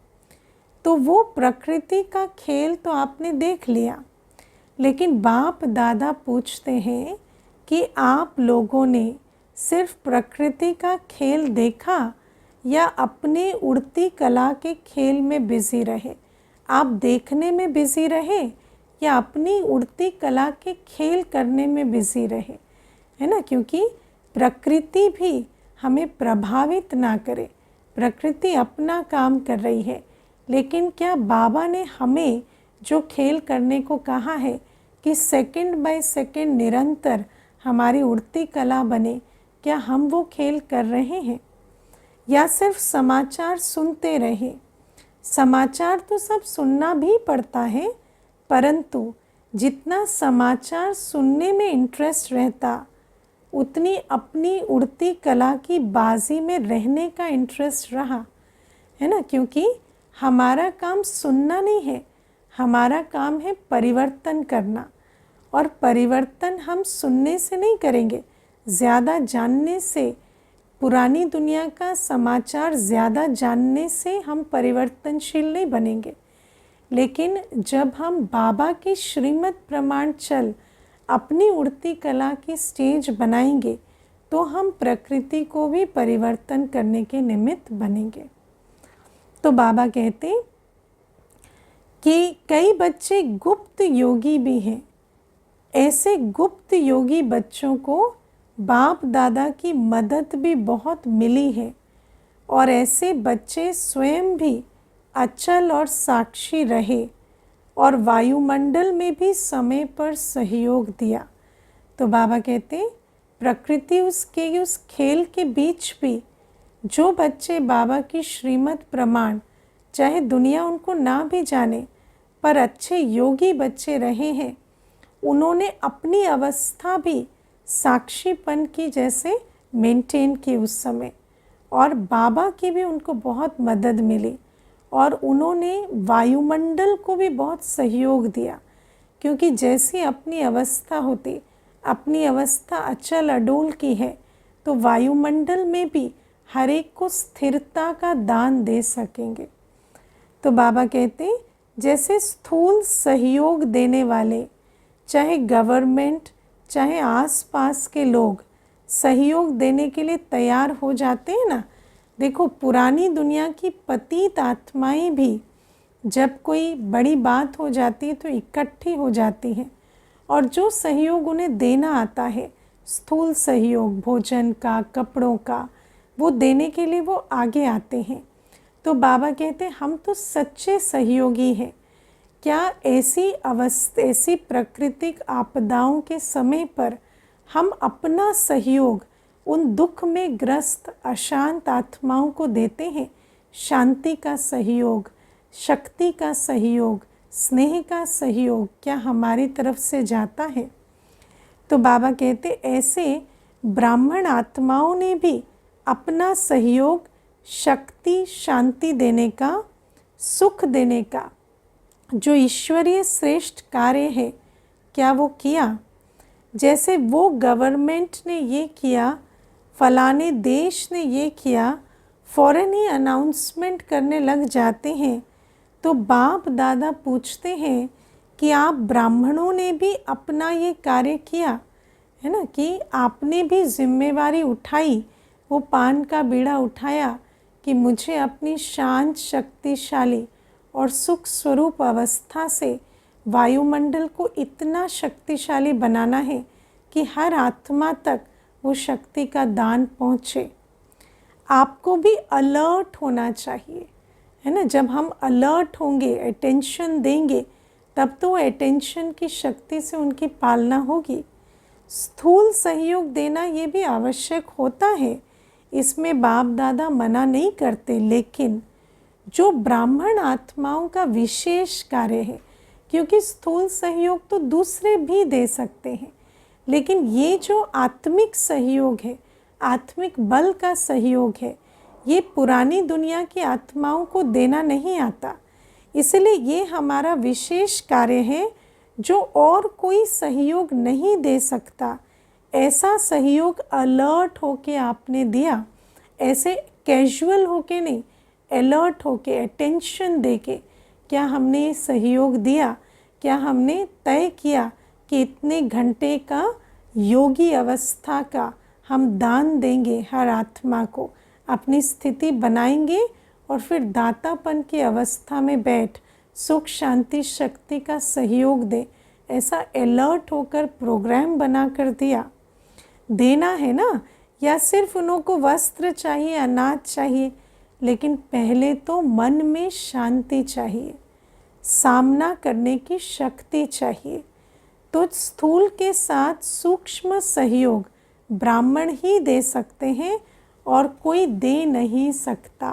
तो वो प्रकृति का खेल तो आपने देख लिया। लेकिन बाप दादा पूछते हैं कि आप लोगों ने सिर्फ प्रकृति का खेल देखा या अपने उड़ती कला के खेल में बिजी रहे। आप देखने में बिजी रहे या अपनी उड़ती कला के खेल करने में बिजी रहे, है ना। क्योंकि प्रकृति भी हमें प्रभावित ना करे, प्रकृति अपना काम कर रही है। लेकिन क्या बाबा ने हमें जो खेल करने को कहा है कि सेकंड बाय सेकंड निरंतर हमारी उड़ती कला बने, क्या हम वो खेल कर रहे हैं या सिर्फ समाचार सुनते रहे। समाचार तो सब सुनना भी पड़ता है, परंतु जितना समाचार सुनने में इंटरेस्ट रहता उतनी अपनी उड़ती कला की बाजी में रहने का इंटरेस्ट रहा, है ना। क्योंकि हमारा काम सुनना नहीं है, हमारा काम है परिवर्तन करना। और परिवर्तन हम सुनने से नहीं करेंगे, ज़्यादा जानने से, पुरानी दुनिया का समाचार ज़्यादा जानने से हम परिवर्तनशील नहीं बनेंगे। लेकिन जब हम बाबा की श्रीमत प्रमाण चल अपनी उड़ती कला की स्टेज बनाएंगे तो हम प्रकृति को भी परिवर्तन करने के निमित्त बनेंगे। तो बाबा कहते कि कई बच्चे गुप्त योगी भी हैं। ऐसे गुप्त योगी बच्चों को बाप दादा की मदद भी बहुत मिली है और ऐसे बच्चे स्वयं भी अचल और साक्षी रहे और वायुमंडल में भी समय पर सहयोग दिया। तो बाबा कहते प्रकृति उस खेल के बीच भी जो बच्चे बाबा की श्रीमत प्रमाण, चाहे दुनिया उनको ना भी जाने, पर अच्छे योगी बच्चे रहे हैं, उन्होंने अपनी अवस्था भी साक्षीपन की जैसे मेंटेन की उस समय, और बाबा की भी उनको बहुत मदद मिली और उन्होंने वायुमंडल को भी बहुत सहयोग दिया। क्योंकि जैसी अपनी अवस्था होती, अपनी अवस्था अचल अडोल की है, तो वायुमंडल में भी हर एक को स्थिरता का दान दे सकेंगे। तो बाबा कहते जैसे स्थूल सहयोग देने वाले, चाहे गवर्नमेंट चाहे आसपास के लोग सहयोग देने के लिए तैयार हो जाते हैं ना। देखो पुरानी दुनिया की पतित आत्माएं भी जब कोई बड़ी बात हो जाती है तो इकट्ठी हो जाती हैं और जो सहयोग उन्हें देना आता है, स्थूल सहयोग भोजन का, कपड़ों का, वो देने के लिए वो आगे आते हैं। तो बाबा कहते हम तो सच्चे सहयोगी हैं। क्या ऐसी प्राकृतिक आपदाओं के समय पर हम अपना सहयोग उन दुख में ग्रस्त अशांत आत्माओं को देते हैं? शांति का सहयोग, शक्ति का सहयोग, स्नेह का सहयोग क्या हमारी तरफ से जाता है? तो बाबा कहते ऐसे ब्राह्मण आत्माओं ने भी अपना सहयोग शक्ति, शांति देने का, सुख देने का, जो ईश्वरीय श्रेष्ठ कार्य है, क्या वो किया? जैसे वो गवर्नमेंट ने ये किया, फलाने देश ने ये किया, फ़ौरन ही अनाउंसमेंट करने लग जाते हैं। तो बाप दादा पूछते हैं कि आप ब्राह्मणों ने भी अपना ये कार्य किया है ना, कि आपने भी जिम्मेवारी उठाई, वो पान का बीड़ा उठाया कि मुझे अपनी शांत, शक्तिशाली और सुख स्वरूप अवस्था से वायुमंडल को इतना शक्तिशाली बनाना है कि हर आत्मा तक वो शक्ति का दान पहुँचे। आपको भी अलर्ट होना चाहिए, है ना। जब हम अलर्ट होंगे, अटेंशन देंगे, तब तो अटेंशन की शक्ति से उनकी पालना होगी। स्थूल सहयोग देना ये भी आवश्यक होता है, इसमें बाप दादा मना नहीं करते। लेकिन जो ब्राह्मण आत्माओं का विशेष कार्य है, क्योंकि स्थूल सहयोग तो दूसरे भी दे सकते हैं, लेकिन ये जो आत्मिक सहयोग है, आत्मिक बल का सहयोग है, ये पुरानी दुनिया की आत्माओं को देना नहीं आता। इसलिए ये हमारा विशेष कार्य है जो और कोई सहयोग नहीं दे सकता। ऐसा सहयोग अलर्ट होके आपने दिया, ऐसे कैजुअल होके नहीं, अलर्ट होके, अटेंशन देके क्या हमने सहयोग दिया क्या हमने तय किया कि इतने घंटे का योगी अवस्था का हम दान देंगे, हर आत्मा को अपनी स्थिति बनाएंगे और फिर दातापन की अवस्था में बैठ सुख शांति शक्ति का सहयोग दे, ऐसा अलर्ट होकर प्रोग्राम बना कर दिया, देना है ना। या सिर्फ उन्हों को वस्त्र चाहिए, अनाज चाहिए, लेकिन पहले तो मन में शांति चाहिए, सामना करने की शक्ति चाहिए। तो स्थूल के साथ सूक्ष्म सहयोग ब्राह्मण ही दे सकते हैं और कोई दे नहीं सकता।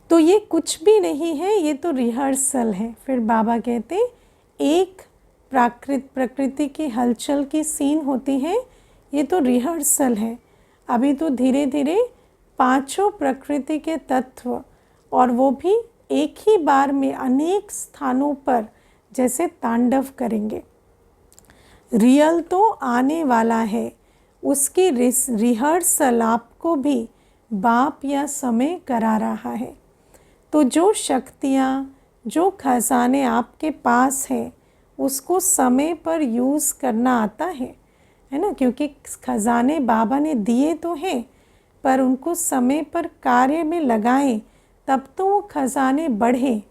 तो ये कुछ भी नहीं है, ये तो रिहर्सल है। फिर बाबा कहते एक प्रकृति की हलचल की सीन होती है, ये तो रिहर्सल है। अभी तो धीरे धीरे पांचों प्रकृति के तत्व, और वो भी एक ही बार में अनेक स्थानों पर जैसे तांडव करेंगे। रियल तो आने वाला है, उसकी रिहर्सल आपको भी बाप या समय करा रहा है। तो जो शक्तियाँ, जो खजाने आपके पास है, उसको समय पर यूज़ करना आता है ना, क्योंकि खजाने बाबा ने दिए तो हैं, पर उनको समय पर कार्य में लगाएं, तब तो वो खजाने बढ़े,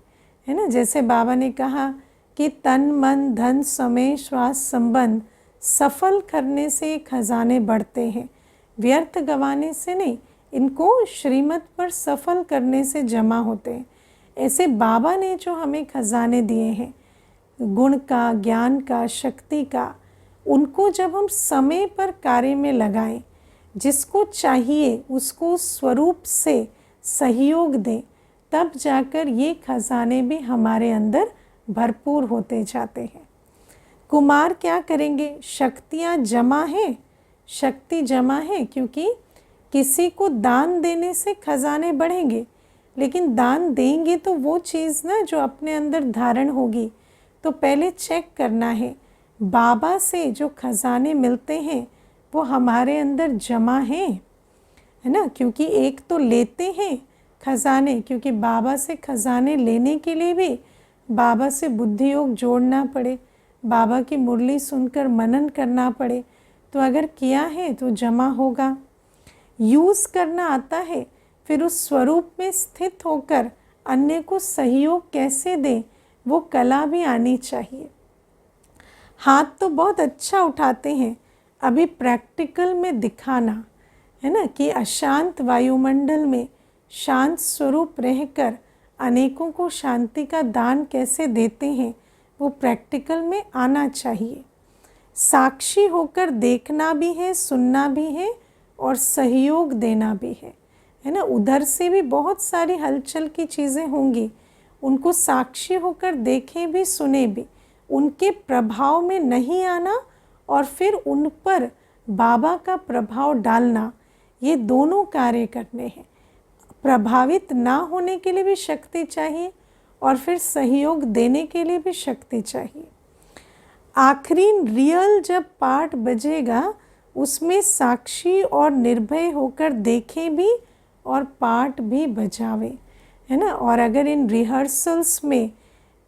है ना। जैसे बाबा ने कहा कि तन मन धन समय श्वास संबंध सफल करने से खजाने बढ़ते हैं, व्यर्थ गंवाने से नहीं, इनको श्रीमत पर सफल करने से जमा होते हैं। ऐसे बाबा ने जो हमें खजाने दिए हैं, गुण का, ज्ञान का, शक्ति का, उनको जब हम समय पर कार्य में लगाएं, जिसको चाहिए उसको स्वरूप से सहयोग दें, तब जाकर ये खजाने भी हमारे अंदर भरपूर होते जाते हैं। कुमार क्या करेंगे? शक्तियाँ जमा हैं, शक्ति जमा है, क्योंकि किसी को दान देने से खजाने बढ़ेंगे, लेकिन दान देंगे तो वो चीज़ ना जो अपने अंदर धारण होगी। तो पहले चेक करना है बाबा से जो खजाने मिलते हैं वो हमारे अंदर जमा हैं, है ना। क्योंकि एक तो लेते हैं खजाने, क्योंकि बाबा से खजाने लेने के लिए भी बाबा से बुद्धि योग जोड़ना पड़े, बाबा की मुरली सुनकर मनन करना पड़े। तो अगर किया है तो जमा होगा। यूज़ करना आता है, फिर उस स्वरूप में स्थित होकर अन्य को सहयोग कैसे दें, वो कला भी आनी चाहिए। हाथ तो बहुत अच्छा उठाते हैं, अभी प्रैक्टिकल में दिखाना, है ना, कि अशांत वायुमंडल में शांत स्वरूप रहकर अनेकों को शांति का दान कैसे देते हैं, वो प्रैक्टिकल में आना चाहिए। साक्षी होकर देखना भी है, सुनना भी है और सहयोग देना भी है ना। उधर से भी बहुत सारी हलचल की चीज़ें होंगी, उनको साक्षी होकर देखें भी, सुने भी, उनके प्रभाव में नहीं आना और फिर उन पर बाबा का प्रभाव डालना, ये दोनों कार्य करने हैं। प्रभावित ना होने के लिए भी शक्ति चाहिए और फिर सहयोग देने के लिए भी शक्ति चाहिए। आखिरी रियल जब पाठ बजेगा, उसमें साक्षी और निर्भय होकर देखें भी और पाठ भी बजावे, है ना। और अगर इन रिहर्सल्स में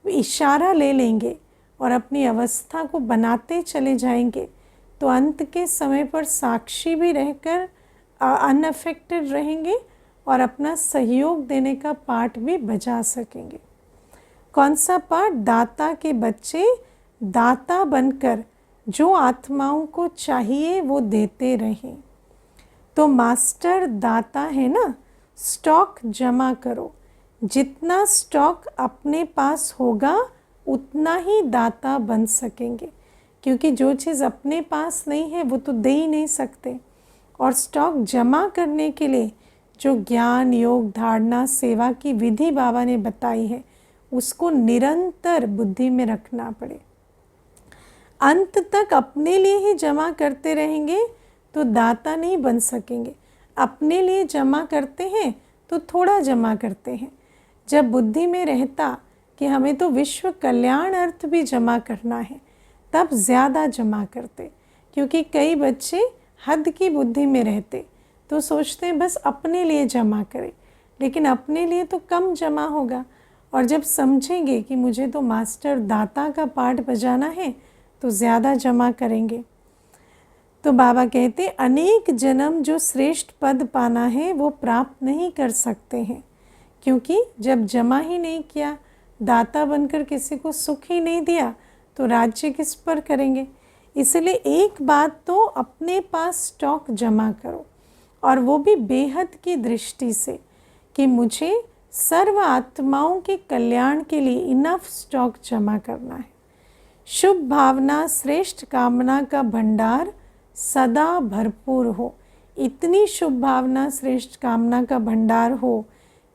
इशारा ले लेंगे और अपनी अवस्था को बनाते चले जाएंगे, तो अंत के समय पर साक्षी भी रहकर अनअफेक्टेड रहेंगे और अपना सहयोग देने का पाठ भी बजा सकेंगे। कौन सा पाठ? दाता के बच्चे दाता बनकर जो आत्माओं को चाहिए वो देते रहें। तो मास्टर दाता है ना, स्टॉक जमा करो, जितना स्टॉक अपने पास होगा उतना ही दाता बन सकेंगे, क्योंकि जो चीज़ अपने पास नहीं है वो तो दे ही नहीं सकते। और स्टॉक जमा करने के लिए जो ज्ञान योग धारणा सेवा की विधि बाबा ने बताई है, उसको निरंतर बुद्धि में रखना पड़े। अंत तक अपने लिए ही जमा करते रहेंगे तो दाता नहीं बन सकेंगे। अपने लिए जमा करते हैं तो थोड़ा जमा करते हैं, जब बुद्धि में रहता कि हमें तो विश्व कल्याण अर्थ भी जमा करना है, तब ज़्यादा जमा करते। क्योंकि कई बच्चे हद की बुद्धि में रहते तो सोचते हैं बस अपने लिए जमा करें, लेकिन अपने लिए तो कम जमा होगा और जब समझेंगे कि मुझे तो मास्टर दाता का पाठ बजाना है तो ज़्यादा जमा करेंगे। तो बाबा कहते अनेक जन्म जो श्रेष्ठ पद पाना है वो प्राप्त नहीं कर सकते हैं, क्योंकि जब जमा ही नहीं किया, दाता बनकर किसी को सुख ही नहीं दिया, तो राज्य किस पर करेंगे। इसलिए एक बात तो अपने पास स्टॉक जमा करो, और वो भी बेहद की दृष्टि से कि मुझे सर्व आत्माओं के कल्याण के लिए इनफ स्टॉक जमा करना है। शुभ भावना श्रेष्ठ कामना का भंडार सदा भरपूर हो। इतनी शुभ भावना श्रेष्ठ कामना का भंडार हो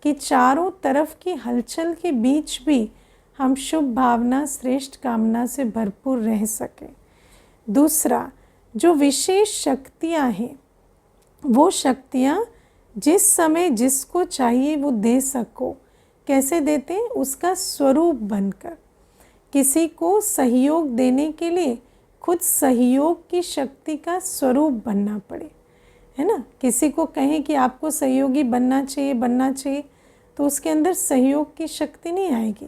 कि चारों तरफ की हलचल के बीच भी हम शुभ भावना श्रेष्ठ कामना से भरपूर रह सकें। दूसरा, जो विशेष शक्तियाँ हैं वो शक्तियाँ जिस समय जिसको चाहिए वो दे सको। कैसे देते हैं? उसका स्वरूप बनकर। किसी को सहयोग देने के लिए खुद सहयोग की शक्ति का स्वरूप बनना पड़े, है ना। किसी को कहें कि आपको सहयोगी बनना चाहिए, तो उसके अंदर सहयोग की शक्ति नहीं आएगी,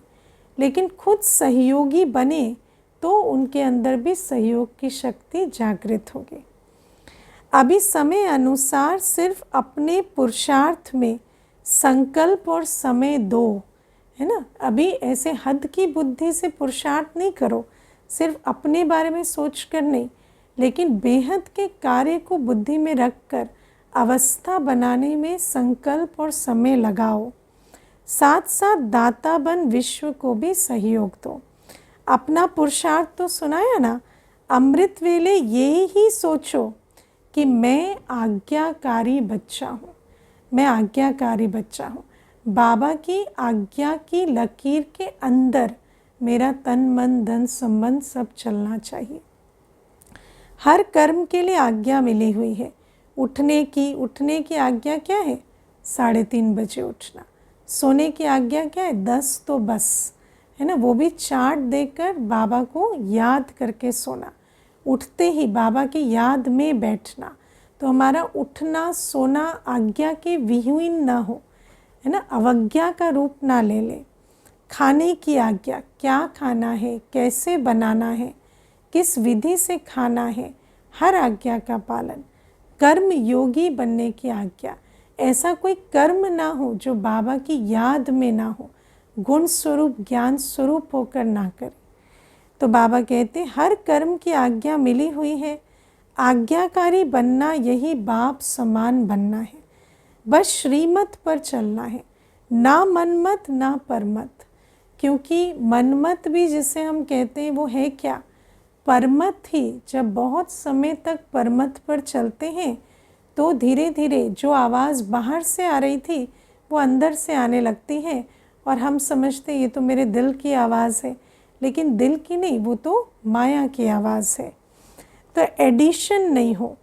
लेकिन खुद सहयोगी बने तो उनके अंदर भी सहयोग की शक्ति जागृत होगी। अभी समय अनुसार सिर्फ अपने पुरुषार्थ में संकल्प और समय दो, है ना। अभी ऐसे हद की बुद्धि से पुरुषार्थ नहीं करो, सिर्फ अपने बारे में सोचकर नहीं, लेकिन बेहद के कार्य को बुद्धि में रखकर अवस्था बनाने में संकल्प और समय लगाओ। साथ साथ दाता बन विश्व को भी सहयोग दो। अपना पुरुषार्थ तो सुनाया ना, अमृत वेले ये ही सोचो कि मैं आज्ञाकारी बच्चा हूँ, मैं आज्ञाकारी बच्चा हूँ। बाबा की आज्ञा की लकीर के अंदर मेरा तन मन धन संबंध सब चलना चाहिए। हर कर्म के लिए आज्ञा मिली हुई है। उठने की आज्ञा क्या है? 3:30 बजे उठना। सोने की आज्ञा क्या है? 10 तो बस, है ना। वो भी चार्ट देकर बाबा को याद करके सोना। उठते ही बाबा की याद में बैठना। तो हमारा उठना सोना आज्ञा के विहीन ना हो, है ना, अवज्ञा का रूप ना ले ले। खाने की आज्ञा, क्या खाना है, कैसे बनाना है, किस विधि से खाना है, हर आज्ञा का पालन। कर्म योगी बनने की आज्ञा, ऐसा कोई कर्म ना हो जो बाबा की याद में ना हो, गुण स्वरूप ज्ञान स्वरूप होकर ना करे। तो बाबा कहते हर कर्म की आज्ञा मिली हुई है। आज्ञाकारी बनना यही बाप समान बनना है। बस श्रीमत पर चलना है, ना मनमत ना परमत। क्योंकि मनमत भी जिसे हम कहते हैं वो है क्या? परमत ही। जब बहुत समय तक परमत पर चलते हैं तो धीरे धीरे जो आवाज़ बाहर से आ रही थी वो अंदर से आने लगती है, और हम समझते ये तो मेरे दिल की आवाज़ है, लेकिन दिल की नहीं, वो तो माया की आवाज़ है। तो एडिशन नहीं हो,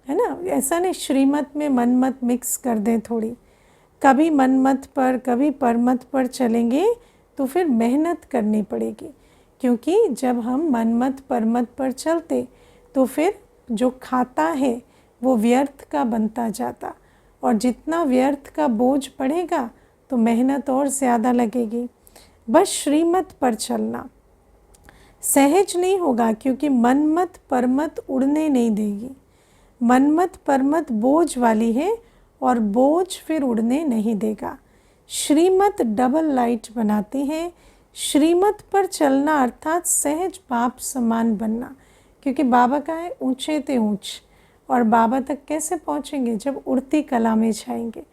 है ना। ऐसा नहीं श्रीमत में मनमत मिक्स कर दें थोड़ी। कभी मनमत पर कभी परमत पर चलेंगे तो फिर मेहनत करनी पड़ेगी, क्योंकि जब हम मनमत परमत पर चलते तो फिर जो खाता है वो व्यर्थ का बनता जाता, और जितना व्यर्थ का बोझ पड़ेगा तो मेहनत और ज़्यादा लगेगी। बस श्रीमत पर चलना। सहज नहीं होगा, क्योंकि मनमत परमत उड़ने नहीं देगी। मनमत परमत बोझ वाली है, और बोझ फिर उड़ने नहीं देगा। श्रीमत डबल लाइट बनाती है। श्रीमत पर चलना अर्थात सहज बाप समान बनना, क्योंकि बाबा का है ऊंचे ते ऊंच, और बाबा तक कैसे पहुंचेंगे? जब उड़ती कला में जाएंगे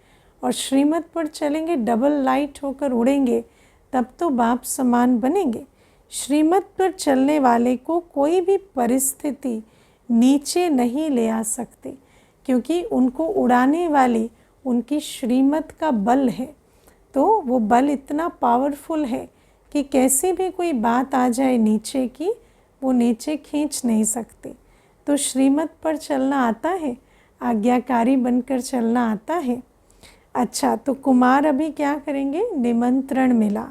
और श्रीमत पर चलेंगे, डबल लाइट होकर उड़ेंगे, तब तो बाप समान बनेंगे। श्रीमत पर चलने वाले को कोई भी परिस्थिति नीचे नहीं ले आ सकती, क्योंकि उनको उड़ाने वाली उनकी श्रीमत का बल है। तो वो बल इतना पावरफुल है कि कैसी भी कोई बात आ जाए नीचे की, वो नीचे खींच नहीं सकती। तो श्रीमत पर चलना आता है, आज्ञाकारी बनकर चलना आता है। अच्छा, तो कुमार अभी क्या करेंगे? निमंत्रण मिला,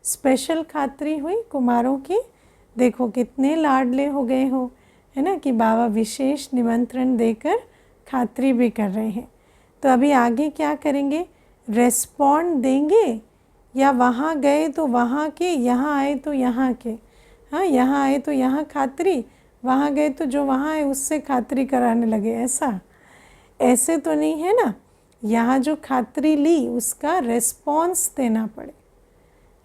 स्पेशल खातरी हुई कुमारों की। देखो कितने लाडले हो गए हो, है ना, कि बाबा विशेष निमंत्रण देकर खातरी भी कर रहे हैं। तो अभी आगे क्या करेंगे? रेस्पॉन्ड देंगे या वहाँ गए तो वहाँ के, यहाँ आए तो यहाँ के, हाँ यहाँ आए तो यहाँ खातिरी, वहाँ गए तो जो वहाँ है उससे खातिरी कराने लगे, ऐसे तो नहीं है ना। यहाँ जो खातिरी ली उसका रिस्पॉन्स देना पड़े,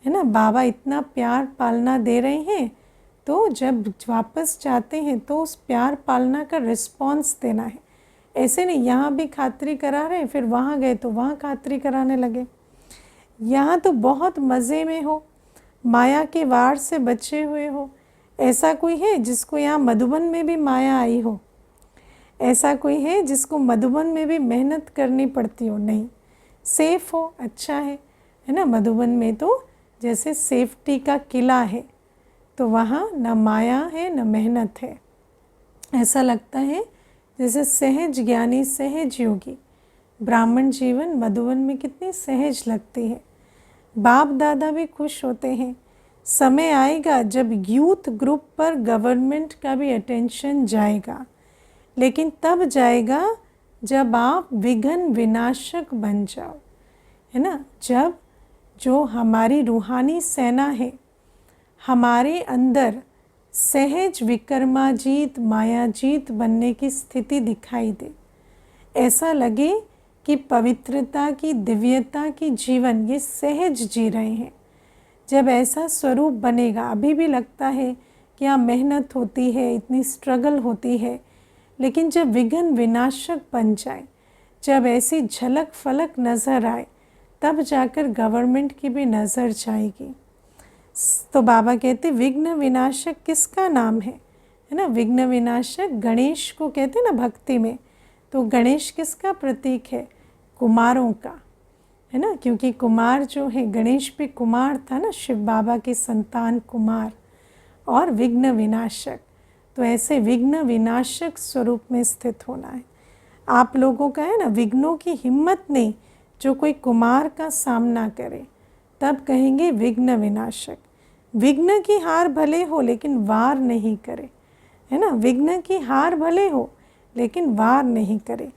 है ना। बाबा इतना प्यार पालना दे रहे हैं तो जब वापस जाते हैं तो उस प्यार पालना का रिस्पॉन्स देना है। ऐसे नहीं यहाँ भी खातिरी करा रहे हैं फिर वहाँ गए तो वहाँ खातिरी कराने लगे। यहाँ तो बहुत मज़े में हो, माया के वार से बचे हुए हो। ऐसा कोई है जिसको यहाँ मधुबन में भी माया आई हो? ऐसा कोई है जिसको मधुबन में भी मेहनत करनी पड़ती हो? नहीं, सेफ हो, अच्छा है ना। मधुबन में तो जैसे सेफ्टी का किला है, तो वहाँ न माया है न मेहनत है। ऐसा लगता है जैसे सहज ज्ञानी सहज योगी। ब्राह्मण जीवन मधुबन में कितनी सहज लगती है। बाप दादा भी खुश होते हैं। समय आएगा जब यूथ ग्रुप पर गवर्नमेंट का भी अटेंशन जाएगा, लेकिन तब जाएगा जब आप विघ्न विनाशक बन जाओ, है ना। जब जो हमारी रूहानी सेना है हमारे अंदर सहज विक्रमाजीत मायाजीत बनने की स्थिति दिखाई दे, ऐसा लगे कि पवित्रता की दिव्यता की जीवन ये सहज जी रहे हैं। जब ऐसा स्वरूप बनेगा, अभी भी लगता है कि यहाँ मेहनत होती है, इतनी स्ट्रगल होती है, लेकिन जब विघ्न विनाशक बन जाए, जब ऐसी झलक फलक नज़र आए, तब जाकर गवर्नमेंट की भी नज़र जाएगी। तो बाबा कहते विघ्न विनाशक किसका नाम है ना। विघ्न विनाशक गणेश को कहते ना भक्ति में। तो गणेश किसका प्रतीक है? कुमारों का, है ना। क्योंकि कुमार जो है, गणेश भी कुमार था ना, शिव बाबा की संतान कुमार। और विघ्न विनाशक, तो ऐसे विघ्न विनाशक स्वरूप में स्थित होना है। आप लोगों का है ना, विघ्नों की हिम्मत नहीं। जो कोई कुमार का सामना करे तब कहेंगे विघ्न विनाशक। विघ्न की हार भले हो लेकिन वार नहीं करे, है ना। विघ्न की हार भले हो लेकिन वार नहीं करे।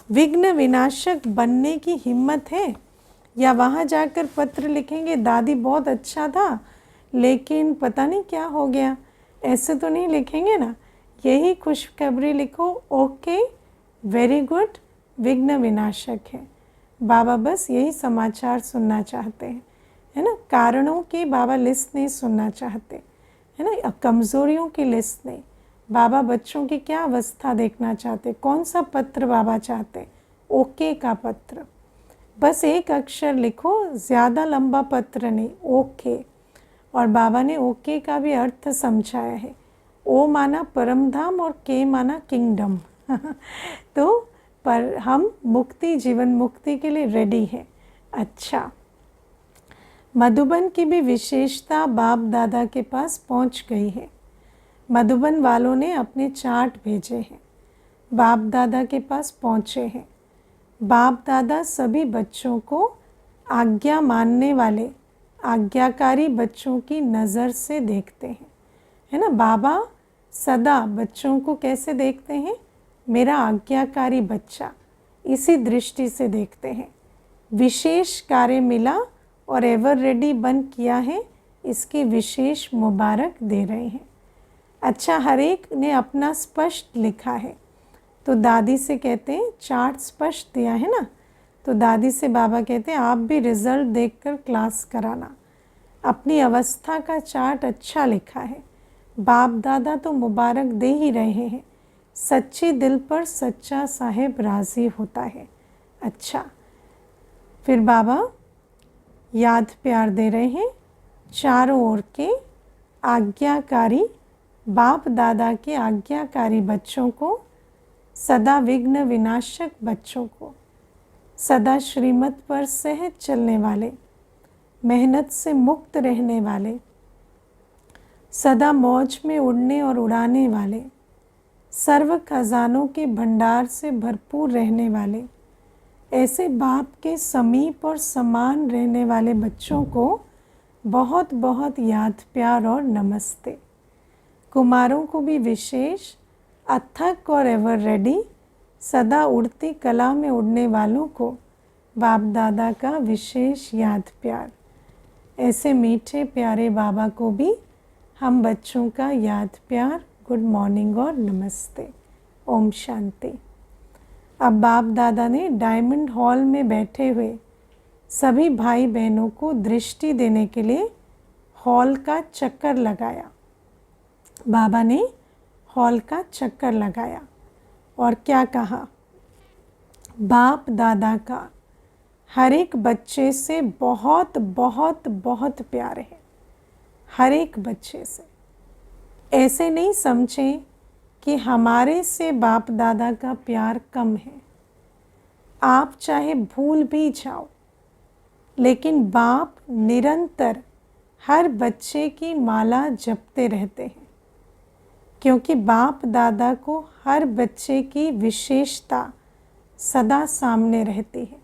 विघ्न विनाशक बनने की हिम्मत है? या वहाँ जाकर पत्र लिखेंगे दादी बहुत अच्छा था लेकिन पता नहीं क्या हो गया, ऐसे तो नहीं लिखेंगे ना। यही खुशखबरी लिखो, ओके वेरी गुड, विघ्न विनाशक है। बाबा बस यही समाचार सुनना चाहते हैं, है ना। कारणों की बाबा लिस्ट नहीं सुनना चाहते, है ना। कमज़ोरियों की लिस्ट नहीं। बाबा बच्चों की क्या अवस्था देखना चाहते? कौन सा पत्र बाबा चाहते? ओके का पत्र। बस एक अक्षर लिखो, ज़्यादा लंबा पत्र नहीं, ओके। और बाबा ने ओके का भी अर्थ समझाया है। ओ माना परमधाम और के माना किंगडम। तो पर हम मुक्ति, जीवन मुक्ति के लिए रेडी हैं। अच्छा, मधुबन की भी विशेषता बाप दादा के पास पहुंच गई है। मधुबन वालों ने अपने चार्ट भेजे हैं, बाप दादा के पास पहुंचे हैं। बाप दादा सभी बच्चों को आज्ञा मानने वाले आज्ञाकारी बच्चों की नज़र से देखते हैं, है ना। बाबा सदा बच्चों को कैसे देखते हैं? मेरा आज्ञाकारी बच्चा, इसी दृष्टि से देखते हैं। विशेष कार्य मिला और एवर रेडी बन किया है, इसकी विशेष मुबारक दे रहे हैं। अच्छा, हर एक ने अपना स्पष्ट लिखा है। तो दादी से कहते हैं चार्ट स्पष्ट दिया है ना, तो दादी से बाबा कहते हैं आप भी रिज़ल्ट देखकर क्लास कराना। अपनी अवस्था का चार्ट अच्छा लिखा है। बाप दादा तो मुबारक दे ही रहे हैं। सच्चे दिल पर सच्चा साहेब राज़ी होता है। अच्छा, फिर बाबा याद प्यार दे रहे हैं चारों ओर के आज्ञाकारी बाप दादा के आज्ञाकारी बच्चों को, सदा विघ्न विनाशक बच्चों को, सदा श्रीमत पर सहज चलने वाले, मेहनत से मुक्त रहने वाले, सदा मौज में उड़ने और उड़ाने वाले, सर्व खजानों के भंडार से भरपूर रहने वाले, ऐसे बाप के समीप और समान रहने वाले बच्चों को बहुत बहुत याद प्यार और नमस्ते। कुमारों को भी विशेष अथक और एवर रेडी, सदा उड़ती कला में उड़ने वालों को बाप दादा का विशेष याद प्यार। ऐसे मीठे प्यारे बाबा को भी हम बच्चों का याद प्यार, गुड मॉर्निंग और नमस्ते। ओम शांति। अब बाप दादा ने डायमंड हॉल में बैठे हुए सभी भाई बहनों को दृष्टि देने के लिए हॉल का चक्कर लगाया। बाबा ने हॉल का चक्कर लगाया और क्या कहा, बाप दादा का हर एक बच्चे से बहुत बहुत बहुत प्यार है, हर एक बच्चे से। ऐसे नहीं समझें कि हमारे से बाप दादा का प्यार कम है। आप चाहे भूल भी जाओ, लेकिन बाप निरंतर हर बच्चे की माला जपते रहते हैं, क्योंकि बाप दादा को हर बच्चे की विशेषता सदा सामने रहती है।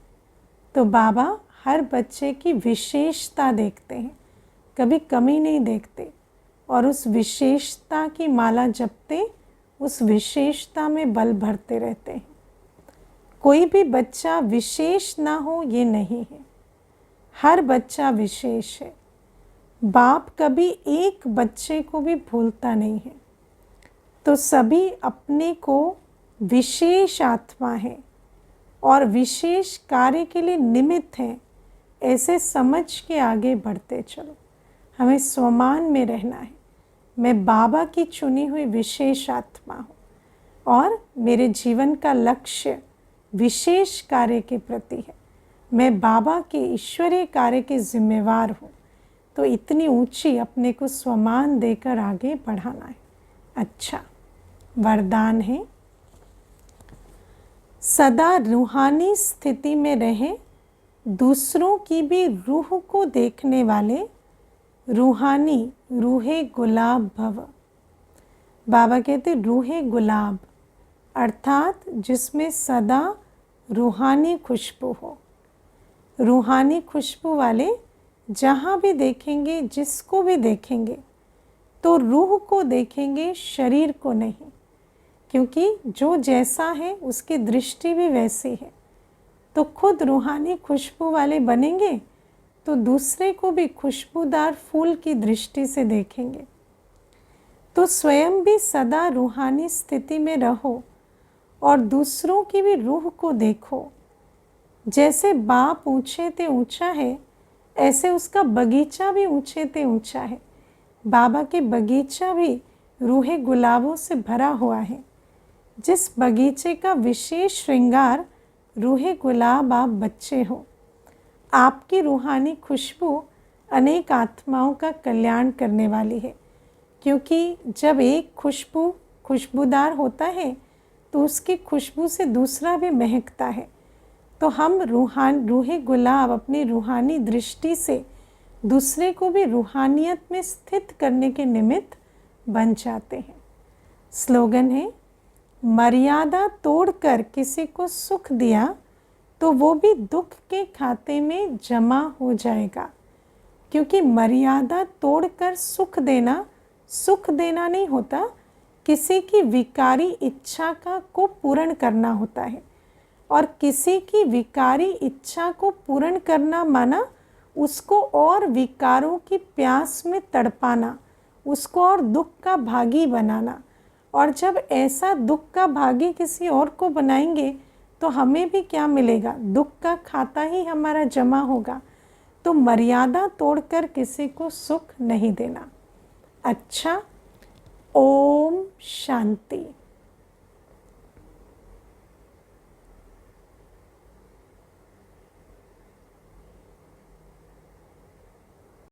तो बाबा हर बच्चे की विशेषता देखते हैं, कभी कमी नहीं देखते, और उस विशेषता की माला जपते उस विशेषता में बल भरते रहते हैं। कोई भी बच्चा विशेष ना हो ये नहीं है, हर बच्चा विशेष है। बाप कभी एक बच्चे को भी भूलता नहीं है। तो सभी अपने को विशेष आत्मा है और विशेष कार्य के लिए निमित्त हैं, ऐसे समझ के आगे बढ़ते चलो। हमें स्वमान में रहना है। मैं बाबा की चुनी हुई विशेष आत्मा हूँ और मेरे जीवन का लक्ष्य विशेष कार्य के प्रति है। मैं बाबा के ईश्वरीय कार्य के जिम्मेवार हूँ। तो इतनी ऊंची अपने को स्वमान देकर आगे बढ़ाना है। अच्छा, वरदान है, सदा रूहानी स्थिति में रहें, दूसरों की भी रूह को देखने वाले रूहानी रूहे गुलाब भव। बाबा कहते रूहे गुलाब अर्थात जिसमें सदा रूहानी खुशबू हो। रूहानी खुशबू वाले जहाँ भी देखेंगे, जिसको भी देखेंगे तो रूह को देखेंगे, शरीर को नहीं, क्योंकि जो जैसा है उसकी दृष्टि भी वैसी है। तो खुद रूहानी खुशबू वाले बनेंगे तो दूसरे को भी खुशबूदार फूल की दृष्टि से देखेंगे। तो स्वयं भी सदा रूहानी स्थिति में रहो और दूसरों की भी रूह को देखो। जैसे बाप ऊंचे ते ऊंचा है, ऐसे उसका बगीचा भी ऊंचे ते ऊंचा है। बाबा के बगीचा भी रूहे गुलाबों से भरा हुआ है। जिस बगीचे का विशेष श्रृंगार रूहे गुलाब आप बच्चे हो। आपकी रूहानी खुशबू अनेक आत्माओं का कल्याण करने वाली है, क्योंकि जब एक खुशबूदार होता है तो उसकी खुशबू से दूसरा भी महकता है। तो हम रूहे गुलाब अपनी रूहानी दृष्टि से दूसरे को भी रूहानियत में स्थित करने के निमित्त बन जाते हैं। स्लोगन है, मर्यादा तोड़कर किसी को सुख दिया तो वो भी दुख के खाते में जमा हो जाएगा। क्योंकि मर्यादा तोड़कर सुख देना नहीं होता, किसी की विकारी इच्छा को पूर्ण करना होता है। और किसी की विकारी इच्छा को पूर्ण करना माना उसको और विकारों की प्यास में तड़पाना, उसको और दुख का भागी बनाना। और जब ऐसा दुख का भागी किसी और को बनाएंगे तो हमें भी क्या मिलेगा, दुख का खाता ही हमारा जमा होगा। तो मर्यादा तोड़कर किसी को सुख नहीं देना। अच्छा, ओम शांति।